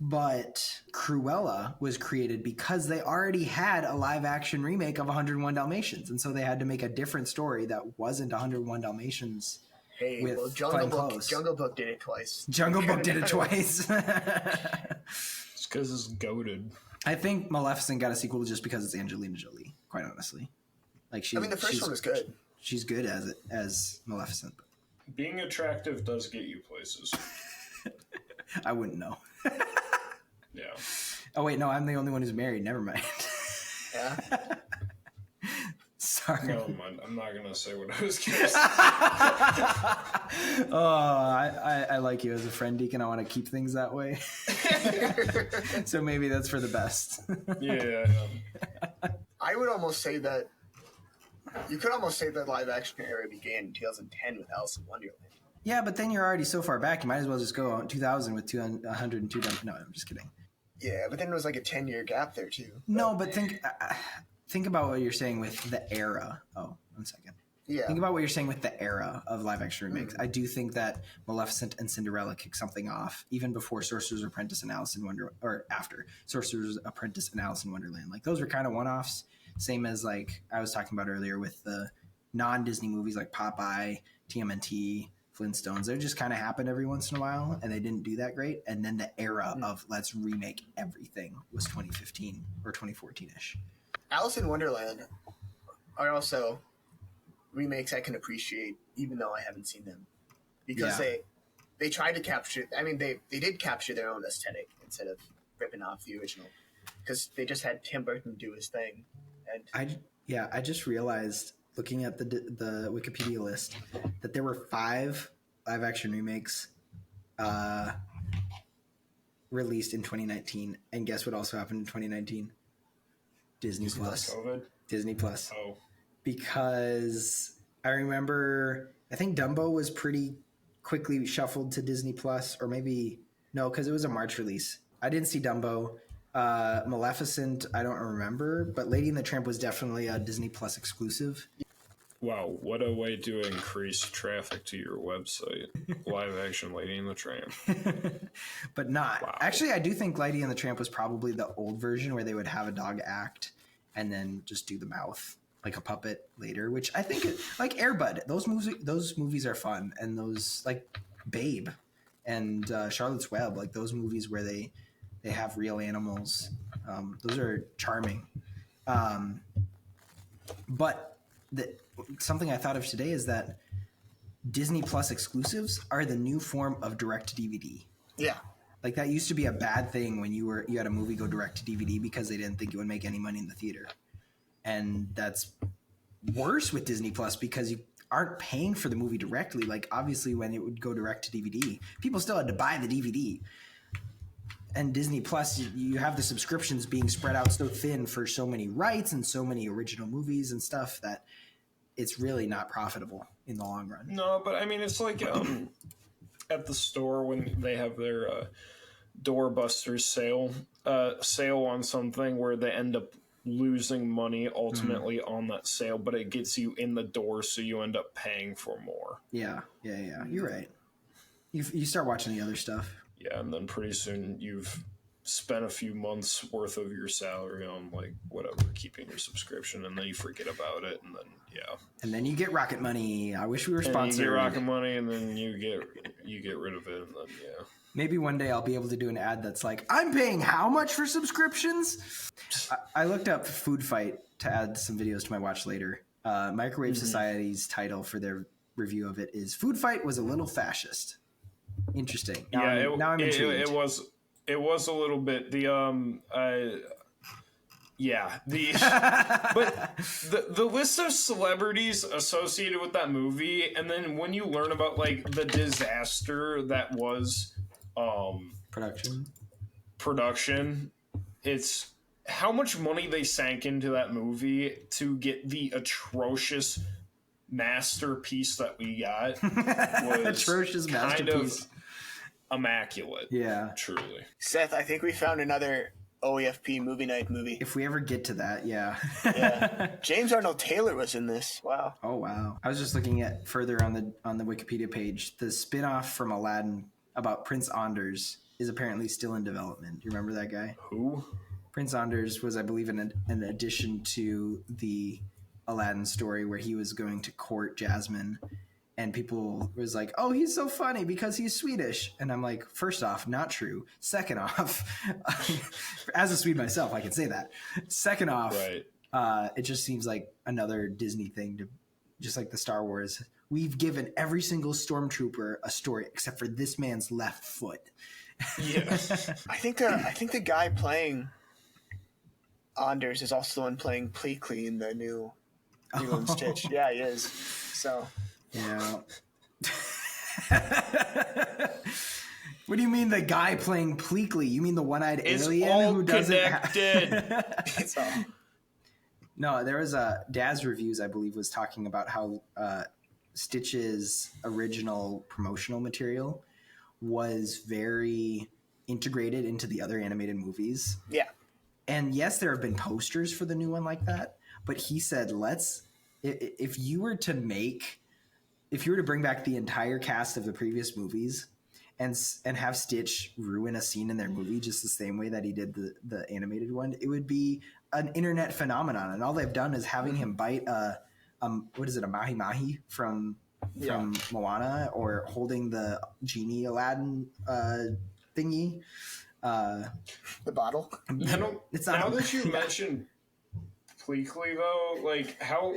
But Cruella was created because they already had a live action remake of 101 Dalmatians. And so they had to make a different story that wasn't 101 Dalmatians. Hey, With well, Glenn Close. Jungle Book did it twice. Jungle Book did it twice. It's because it's goated. I think Maleficent got a sequel just because it's Angelina Jolie, quite honestly. Like I mean, the first one was good. She's good as Maleficent. Being attractive does get you places. I wouldn't know. Yeah. Oh, wait, no, I'm the only one who's married. Never mind. Yeah. Sorry. Never mind. I'm not going to say what I was going to say. I like you as a friend, Deacon. I want to keep things that way. So maybe that's for the best. Yeah. I would almost say that you could almost say that live action era began in 2010 with Alice in Wonderland. Yeah, but then you're already so far back. You might as well just go on 2000 with 102. No, I'm just kidding. Yeah, but then it was like a 10-year gap there too. No, but think about what you're saying with the era. Oh, 1 second. Yeah. Think about what you're saying with the era of live action remakes. I do think that Maleficent and Cinderella kicked something off even before Sorcerer's Apprentice and Alice in Wonderland, or after Sorcerer's Apprentice and Alice in Wonderland. Like those were kind of one-offs. Same as like I was talking about earlier with the non-Disney movies like Popeye, TMNT, Flintstones. They just kind of happened every once in a while, and they didn't do that great. And then the era of let's remake everything was 2015 or 2014-ish. Alice in Wonderland are also remakes I can appreciate, even though I haven't seen them, because they tried to capture. I mean, they did capture their own aesthetic instead of ripping off the original, because they just had Tim Burton do his thing. And I just realized looking at the Wikipedia list that there were 5 live action remakes released in 2019, and guess what also happened in 2019? Disney Plus. COVID? Disney Plus. Oh. Because I remember, I think Dumbo was pretty quickly shuffled to Disney Plus, or maybe no, because it was a March release. I didn't see Dumbo. Maleficent, I don't remember, but Lady and the Tramp was definitely a Disney Plus exclusive. Wow, what a way to increase traffic to your website. Live action Lady and the Tramp. But not. Wow. Actually, I do think Lady and the Tramp was probably the old version where they would have a dog act and then just do the mouth like a puppet later, which I think like Air Bud. Those movies are fun, and those like Babe and Charlotte's Web, like those movies where they have real animals. Those are charming. But something I thought of today is that Disney Plus exclusives are the new form of direct to DVD. yeah, Like that used to be a bad thing when you had a movie go direct to DVD because they didn't think it would make any money in the theater. And that's worse with Disney Plus because you aren't paying for the movie directly. Like obviously when it would go direct to DVD, people still had to buy the DVD. And Disney Plus, you have the subscriptions being spread out so thin for so many rights and so many original movies and stuff that it's really not profitable in the long run. No, but I mean, it's like at the store when they have their doorbusters sale on something where they end up losing money ultimately on that sale, but it gets you in the door, so you end up paying for more. Yeah. You're right. You start watching the other stuff. Yeah, and then pretty soon you've spent a few months worth of your salary on like whatever, keeping your subscription, and then you forget about it, and then and then you get Rocket Money. I wish we were sponsored. And you get Rocket Money, and then you get rid of it, and then Maybe one day I'll be able to do an ad that's like, I'm paying how much for subscriptions? I looked up Food Fight to add some videos to my watch later. Microwave Society's title for their review of it is "Food Fight was a little fascist." Interesting. Now I'm intrigued. It was a little bit but the list of celebrities associated with that movie, and then when you learn about like the disaster that was production, it's how much money they sank into that movie to get the atrocious masterpiece that we got. Was atrocious masterpiece. Kind of immaculate. Yeah. Truly. Seth, I think we found another OEFP movie night movie. If we ever get to that, yeah. Yeah. James Arnold Taylor was in this. Wow. Oh wow. I was just looking at further on the Wikipedia page, the spin-off from Aladdin about Prince Anders is apparently still in development. Do you remember that guy? Who? Prince Anders was, I believe, an addition to the Aladdin story where he was going to court Jasmine, and people was like, "Oh, he's so funny because he's Swedish," and I'm like, first off, not true. Second off, as a Swede myself, I can say that. Second off, right. It just seems like another Disney thing to, just like the Star Wars. We've given every single stormtrooper a story except for this man's left foot. Yeah. I think the guy playing Anders is also the one playing Pleakley in the new Lilo and Stitch. Yeah, he is. So yeah. What do you mean the guy playing Pleakley? You mean the one-eyed alien who doesn't it's all. No, there was a Daz Reviews, I believe, was talking about how Stitch's original promotional material was very integrated into the other animated movies. Yeah. And yes, there have been posters for the new one like that, but he said, if you were to bring back the entire cast of the previous movies and have Stitch ruin a scene in their movie just the same way that he did the animated one, it would be an internet phenomenon. And all they've done is having him bite a mahi mahi from Moana, or holding the genie Aladdin thingy. The bottle. It's not. Now that you mentioned Pleakley, though, like how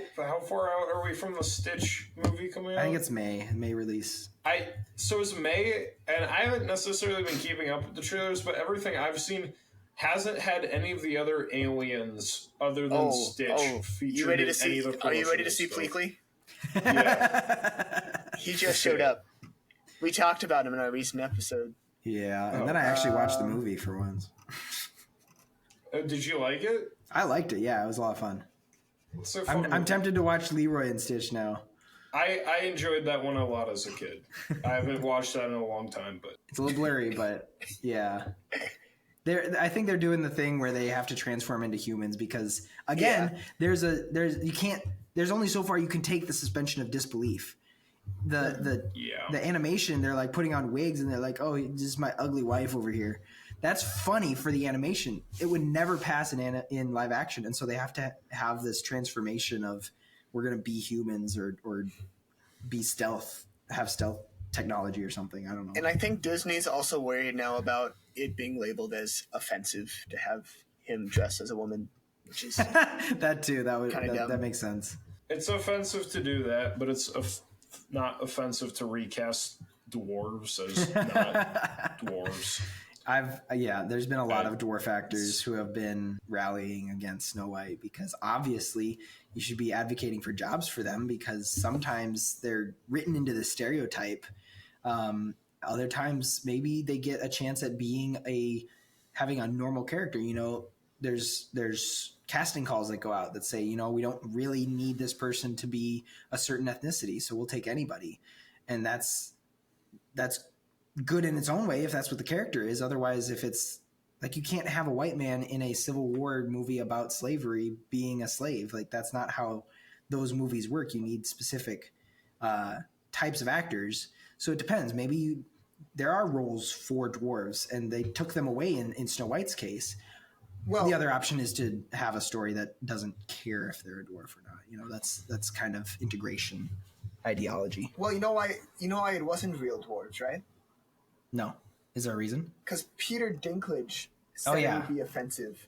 far out are we from the Stitch movie coming out? I think it's May release. So it's May, and I haven't necessarily been keeping up with the trailers, but everything I've seen hasn't had any of the other aliens other than Stitch featured in any of the Are you ready to see Pleakley? Yeah. He just showed up. We talked about him in our recent episode. Yeah, and then I actually watched the movie for once. Did you like it? I liked it. Yeah, it was a lot of fun. So I'm tempted to watch Leroy and Stitch now. I enjoyed that one a lot as a kid. I haven't watched that in a long time, but it's a little blurry, but yeah. I think they're doing the thing where they have to transform into humans because again, there's only so far you can take the suspension of disbelief. The animation, they're like putting on wigs and they're like, "Oh, this is my ugly wife over here." That's funny for the animation. It would never pass in live action, and so they have to have this transformation of we're going to be humans or be have stealth technology or something. I don't know. And I think Disney's also worried now about it being labeled as offensive to have him dressed as a woman, which is that too. That makes sense. It's offensive to do that, but it's not offensive to recast dwarves as not dwarves. There's been a lot of dwarf actors who have been rallying against Snow White because obviously you should be advocating for jobs for them because sometimes they're written into the stereotype. Other times maybe they get a chance at having a normal character. You know, there's casting calls that go out that say, you know, we don't really need this person to be a certain ethnicity, so we'll take anybody. And that's good in its own way if that's what the character is. Otherwise, if it's like you can't have a white man in a Civil War movie about slavery being a slave. Like that's not how those movies work. You need specific types of actors. So it depends. Maybe there are roles for dwarves and they took them away in Snow White's case. Well, the other option is to have a story that doesn't care if they're a dwarf or not. You know, that's kind of integration ideology. Well, you know why it wasn't real dwarves, right? No. Is there a reason? Because Peter Dinklage said it would be offensive.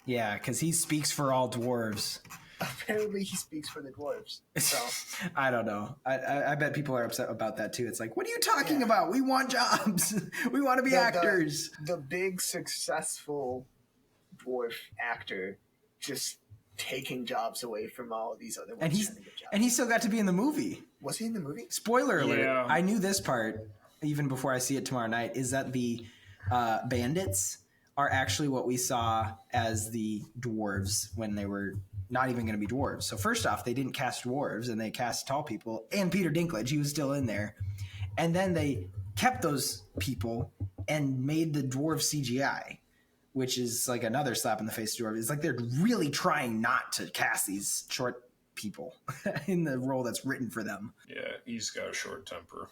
Yeah, because he speaks for all dwarves. Apparently he speaks for the dwarves. So I don't know. I bet people are upset about that too. It's like, what are you talking about? We want jobs. We want to be actors. The big successful dwarf actor just taking jobs away from all of these other ones. And he still got to be in the movie. Was he in the movie? Spoiler alert. Yeah. I knew this part even before I see it tomorrow night, is that the bandits are actually what we saw as the dwarves when they were not even going to be dwarves. So first off, they didn't cast dwarves and they cast tall people, and Peter Dinklage, he was still in there. And then they kept those people and made the dwarves CGI, which is like another slap in the face to dwarves. It's like they're really trying not to cast these short people in the role that's written for them. Yeah, he's got a short temper.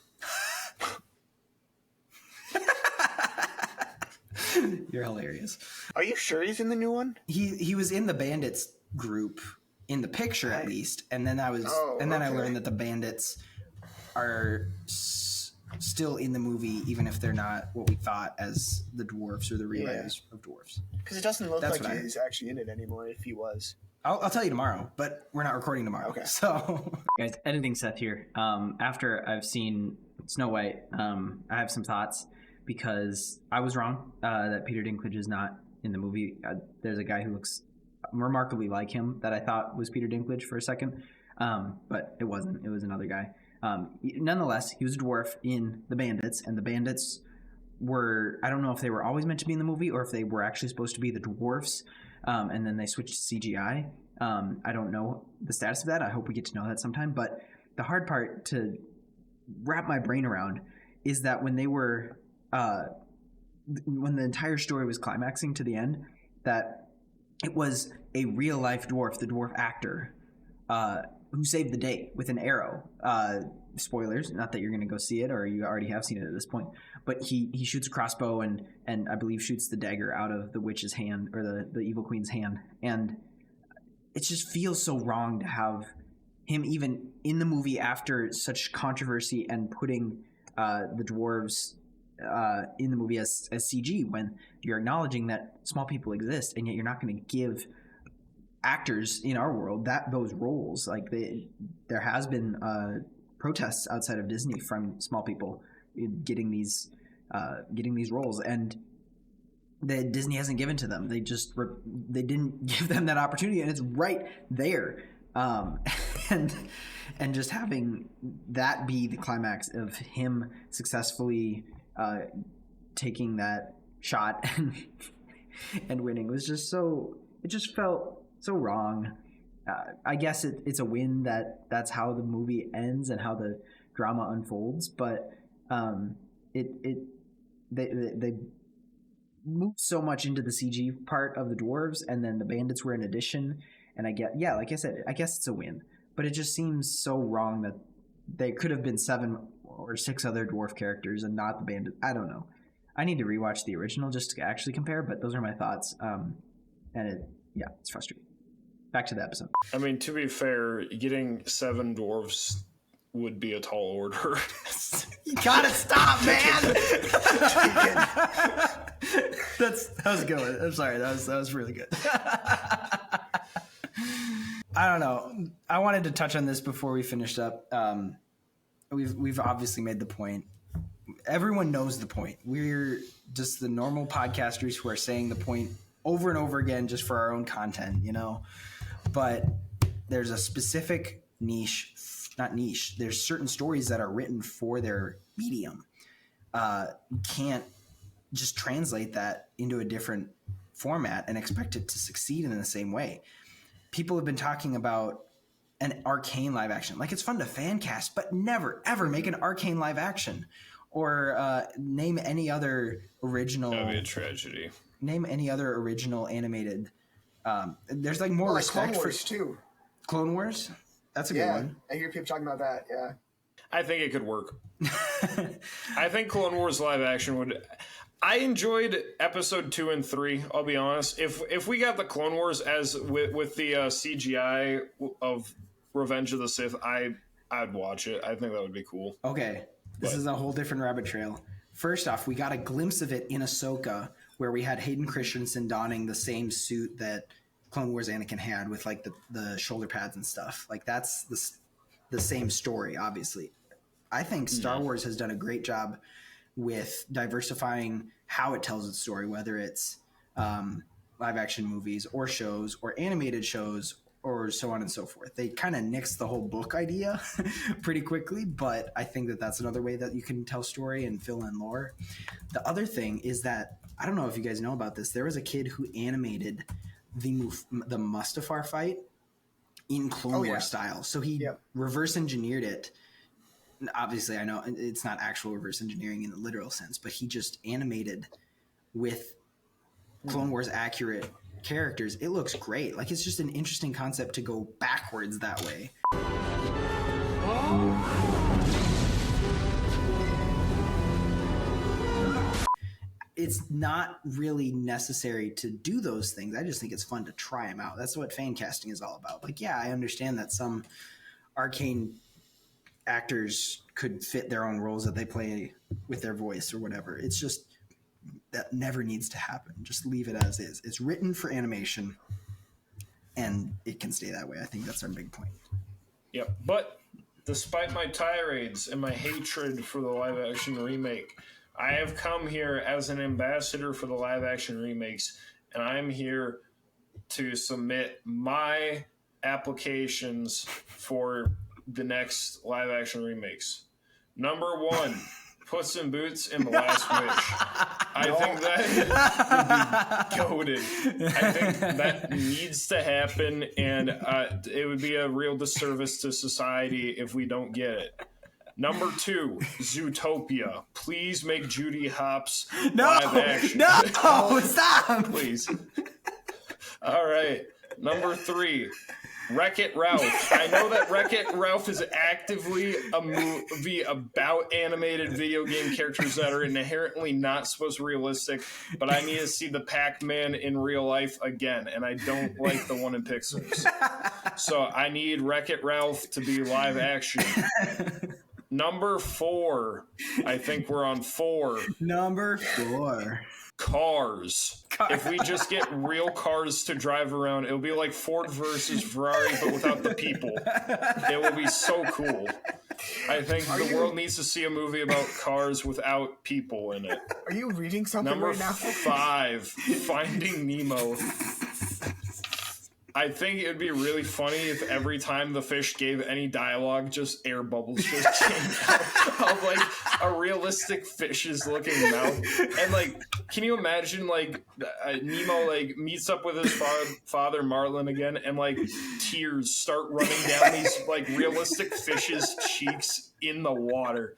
You're hilarious. Are you sure he's in the new one? He was in the Bandits group in the picture at least, and then I learned that the Bandits are still in the movie, even if they're not what we thought as the dwarves or the rewriters of dwarves. Because it doesn't look like he's actually in it anymore. If he was, I'll tell you tomorrow, but we're not recording tomorrow. Okay. So, guys, editing Seth here. After I've seen Snow White, I have some thoughts because I was wrong that Peter Dinklage is not in the movie. There's a guy who looks remarkably like him that I thought was Peter Dinklage for a second, but it wasn't. It was another guy. Nonetheless, he was a dwarf in the Bandits, and the Bandits were, I don't know if they were always meant to be in the movie or if they were actually supposed to be the dwarfs, and then they switched to CGI. I don't know the status of that. I hope we get to know that sometime. But the hard part to wrap my brain around is that when they were, when the entire story was climaxing to the end, that it was a real life dwarf, the dwarf actor, who saved the day with an arrow. Spoilers, not that you're going to go see it or you already have seen it at this point, but he shoots a crossbow and I believe shoots the dagger out of the witch's hand or the evil queen's hand. And it just feels so wrong to have him even in the movie after such controversy and putting the dwarves in the movie as CG when you're acknowledging that small people exist, and yet you're not going to give actors in our world those roles. Like there has been protests outside of Disney from small people getting these roles, and that Disney hasn't given to them. They didn't give them that opportunity, and it's right there. And just having that be the climax of him successfully taking that shot and winning was just so. It just felt so wrong. I guess it's a win that's how the movie ends and how the drama unfolds, but they moved so much into the CG part of the dwarves, and then the bandits were an addition. And like I said, I guess it's a win, but it just seems so wrong that they could have been 7 or 6 other dwarf characters and not the bandit. I don't know. I need to rewatch the original just to actually compare, but those are my thoughts. And it's frustrating. Back to the episode. I mean, to be fair, getting 7 dwarves would be a tall order. You gotta stop, man. That was a good one. I'm sorry. That was really good. I don't know. I wanted to touch on this before we finished up. We've obviously made the point. Everyone knows the point. We're just the normal podcasters who are saying the point over and over again just for our own content, But there's a specific there's certain stories that are written for their medium. You can't just translate that into a different format and expect it to succeed in the same way. People have been talking about an Arcane live action. Like, it's fun to fan cast, but never, ever make an Arcane live action. Or name any other original... That would be a tragedy. Name any other original animated... there's like more respect Clone Wars too. Clone Wars? That's a good one. I hear people talking about that, yeah. I think it could work. I think Clone Wars live action would... I enjoyed episode 2 and 3, I'll be honest. If we got the Clone Wars as with the CGI of Revenge of the Sith, I'd watch it. I think that would be cool. Okay, this is a whole different rabbit trail. First off, we got a glimpse of it in Ahsoka, where we had Hayden Christensen donning the same suit that Clone Wars Anakin had with like the shoulder pads and stuff. Like, that's the same story, obviously. I think Star Wars has done a great job with diversifying how it tells its story, whether it's live action movies or shows or animated shows or so on and so forth. They kind of nixed the whole book idea pretty quickly, but I think that that's another way that you can tell story and fill in lore. The other thing is that, I don't know if you guys know about this, there was a kid who animated the Mustafar fight in Clone Wars style. So he reverse engineered it. Obviously, I know it's not actual reverse engineering in the literal sense, but he just animated with Clone Wars accurate characters. It looks great. Like, it's just an interesting concept to go backwards that way. it's not really necessary to do those things. I just think it's fun to try them out. That's what fan casting is all about. Like, yeah, I understand that some Arcane actors could fit their own roles that they play with their voice or whatever. It's just that never needs to happen. Just leave it as is. It's written for animation, and it can stay that way. I think that's our big point. Yep. But despite my tirades and my hatred for the live action remake, I have come here as an ambassador for the live action remakes, and I'm here to submit my applications for the next live action remakes. Number 1, Puss in Boots and The Last Wish. I think that would be goated. I think that needs to happen, and it would be a real disservice to society if we don't get it. Number 2, Zootopia. Please make Judy Hopps live action. No, stop. Please. All right. Number 3, Wreck-It Ralph. I know that Wreck-It Ralph is actively a movie about animated video game characters that are inherently not supposed to be realistic, but I need to see the Pac-Man in real life again, and I don't like the one in Pixar's. So I need Wreck-It Ralph to be live action. Number 4. I think we're on 4. Number 4. Cars. If we just get real cars to drive around, it'll be like Ford versus Ferrari, but without the people. It will be so cool. I think the world needs to see a movie about cars without people in it. Are you reading something Number right now? 5, Finding Nemo. I think it would be really funny if every time the fish gave any dialogue, just air bubbles just came out of like a realistic fish's looking mouth. And like, can you imagine like Nemo like meets up with his father Marlin again, and like tears start running down these like realistic fish's cheeks in the water?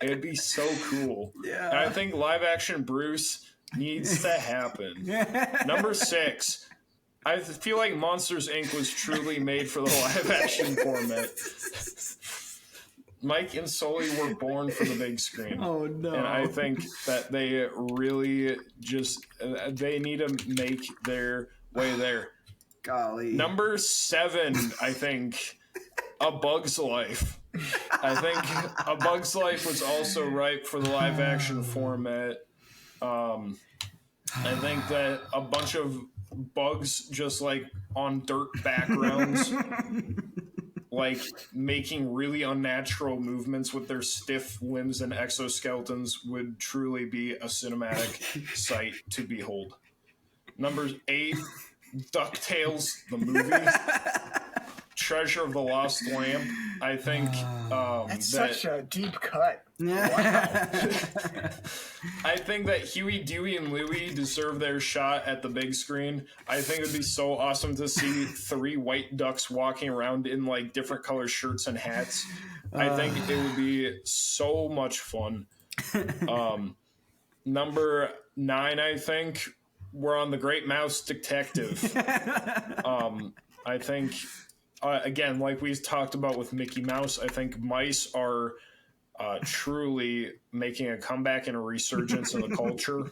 It'd be so cool. Yeah. And I think live action Bruce needs to happen. Number 6. I feel like Monsters, Inc. was truly made for the live-action format. Mike and Sully were born for the big screen. Oh, no. And I think that they really just... they need to make their way there. Golly. Number 7, I think, A Bug's Life. I think A Bug's Life was also ripe for the live-action format. I think that a bunch of bugs just like on dirt backgrounds like making really unnatural movements with their stiff limbs and exoskeletons would truly be a cinematic sight to behold. Number 8, DuckTales the movie. Treasure of the Lost Lamp. I think That's such a deep cut. Wow. I think that Huey, Dewey, and Louie deserve their shot at the big screen. I think it would be so awesome to see 3 white ducks walking around in like different color shirts and hats. I think it would be so much fun. Number 9, I think we're on The Great Mouse Detective. I think again, like we talked about with Mickey Mouse, I think mice are truly making a comeback and a resurgence in the culture,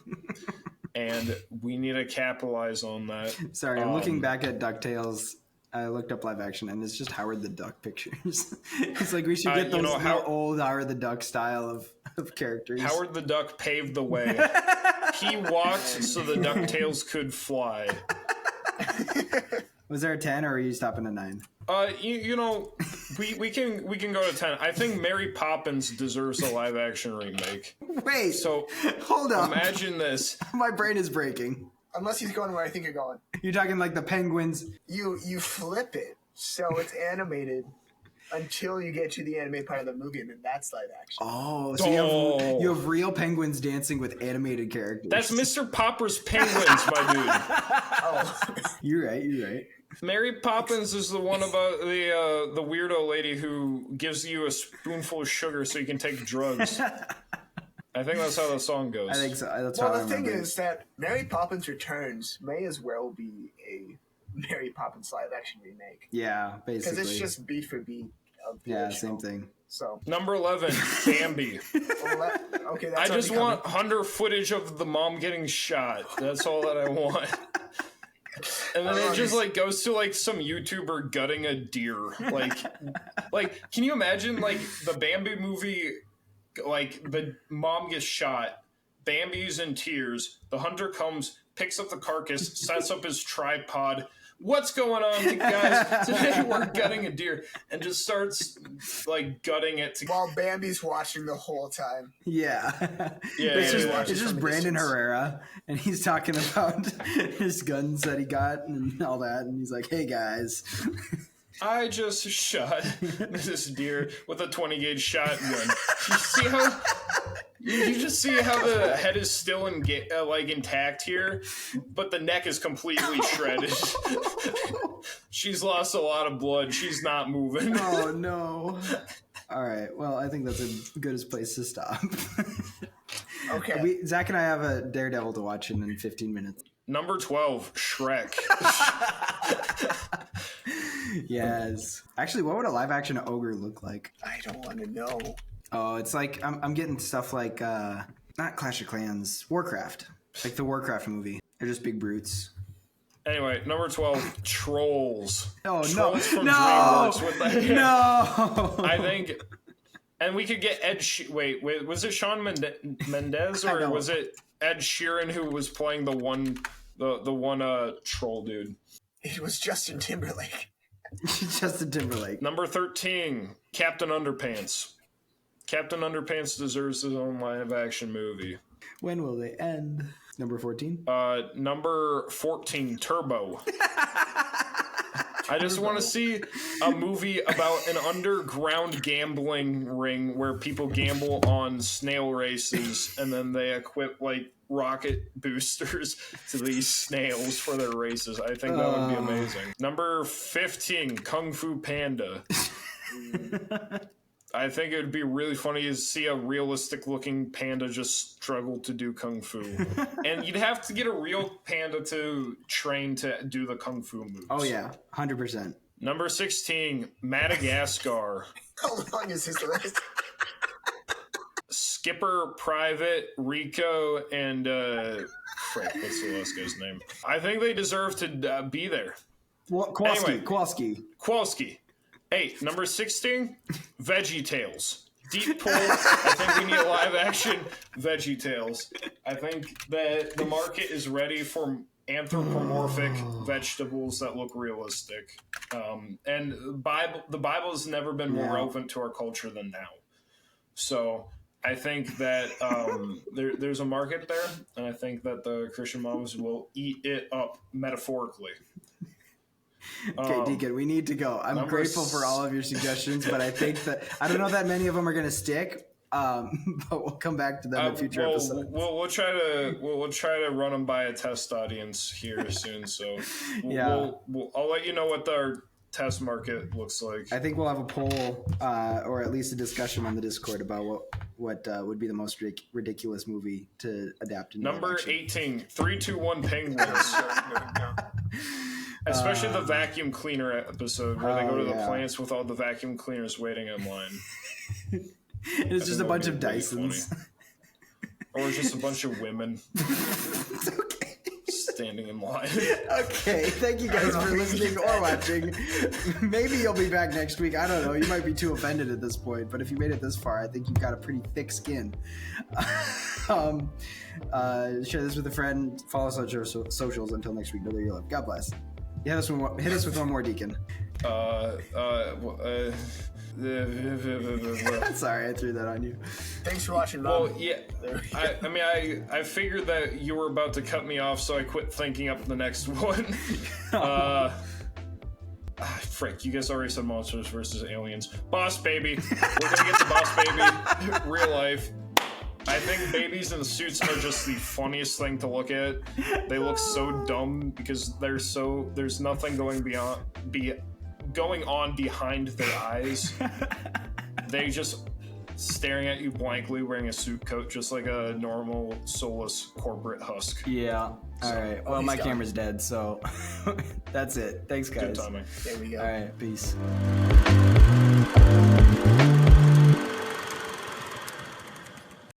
and we need to capitalize on that. Sorry, I'm looking back at DuckTales. I looked up live action, and it's just Howard the Duck pictures. It's like we should get those old Howard the Duck style of characters. Howard the Duck paved the way. He walked so the DuckTales could fly. Was there a 10, or are you stopping at 9? You know, we can go to 10. I think Mary Poppins deserves a live action remake. Wait, So hold on. imagine this. My brain is breaking. Unless he's going where I think you're going. You're talking like the penguins. You flip it so it's animated until you get to the animated part of the movie, and then that's live action. Oh, so you have real penguins dancing with animated characters. That's Mr. Popper's Penguins, my dude. Oh, You're right. Mary Poppins is the one about the weirdo lady who gives you a spoonful of sugar so you can take drugs. I think that's how the song goes. I think so. That's well, how I the thing remember it. is that Mary Poppins Returns may as well be a Mary Poppins live action remake Yeah, basically. because it's just beat for beat of the yeah, original. same thing. So Number 11, Bambi. okay, that's I just already want Hunter footage of the mom getting shot. That's all that I want. And then it just like goes to like some YouTuber gutting a deer. Like, can you imagine like the Bambi movie? Like the mom gets shot, Bambi's in tears. The hunter comes, picks up the carcass, sets up his tripod. What's going on, guys? Today we're gutting a deer, and just starts like gutting it. while Bambi's watching the whole time. Yeah. It's just Brandon Herrera, and he's talking about his guns that he got and all that, and he's like, "Hey guys, I just shot this deer with a 20 gauge shotgun. You see how? You just see how the head is still like intact here, but the neck is completely shredded. She's lost a lot of blood. She's not moving. oh no." All right. Well, I think that's as good as place to stop. Okay. Zach and I have a Daredevil to watch in 15 minutes. Number 12, Shrek. Yes. Actually, what would a live action ogre look like? I don't want to know. Oh, it's like I'm getting stuff like not Clash of Clans, Warcraft, like the Warcraft movie. They're just big brutes. Anyway, number 12, Trolls. Oh Trolls from no! DreamWorks with the No! I think, and we could get wait, was it Shawn Mendes or was it Ed Sheeran who was playing the one troll dude? It was Justin Timberlake. Justin Timberlake. Number 13, Captain Underpants. Captain Underpants deserves his own live action movie. When will they end? Number 14? Number 14, Turbo. I just want to see a movie about an underground gambling ring where people gamble on snail races and then they equip like rocket boosters to these snails for their races. I think that would be amazing. Number 15, Kung Fu Panda. I think it would be really funny to see a realistic looking panda just struggle to do kung fu. And you'd have to get a real panda to train to do the kung fu moves. Oh yeah, 100%. Number 16, Madagascar. How long is his list? Skipper, Private, Rico, and frick, what's the last guy's name? I think they deserve to be there. Kowalski. Anyway. Kowalski. 8, number 16, VeggieTales. Deep pull. I think we need a live action VeggieTales. I think that the market is ready for anthropomorphic vegetables that look realistic. And the Bible has never been more relevant to our culture than now. So I think that there's a market there, and I think that the Christian moms will eat it up metaphorically. Okay, Deacon, we need to go. I'm grateful for all of your suggestions, but I think that I don't know that many of them are going to stick. But we'll come back to them in future episodes. We'll try to run them by a test audience here soon. So I'll let you know what our test market looks like. I think we'll have a poll or at least a discussion on the Discord about what would be the most ridiculous movie to adapt into Number 18, 3, 2, 1 Penguins. Especially the vacuum cleaner episode where they go to the plants with all the vacuum cleaners waiting in line. It's just a bunch of Dysons. Or just a bunch of women standing in line. Okay, thank you guys for listening or watching. Maybe you'll be back next week. I don't know. You might be too offended at this point, but if you made it this far, I think you've got a pretty thick skin. Share this with a friend. Follow us on your socials. Until next week, know that you love. God bless. Hit us with one more, Deacon. Sorry, I threw that on you. Thanks for watching, Rob. Well, yeah. I figured that you were about to cut me off, so I quit thinking up the next one. Frick, you guys already said Monsters versus Aliens. Boss Baby. We're gonna get to Boss Baby. Real life. I think babies in suits are just the funniest thing to look at. They look so dumb because there's nothing going on behind their eyes. They just staring at you blankly wearing a suit coat just like a normal soulless corporate husk. Yeah. All right. Well, my camera's dead, so that's it. Thanks, guys. Good timing. There we go. All right. Peace.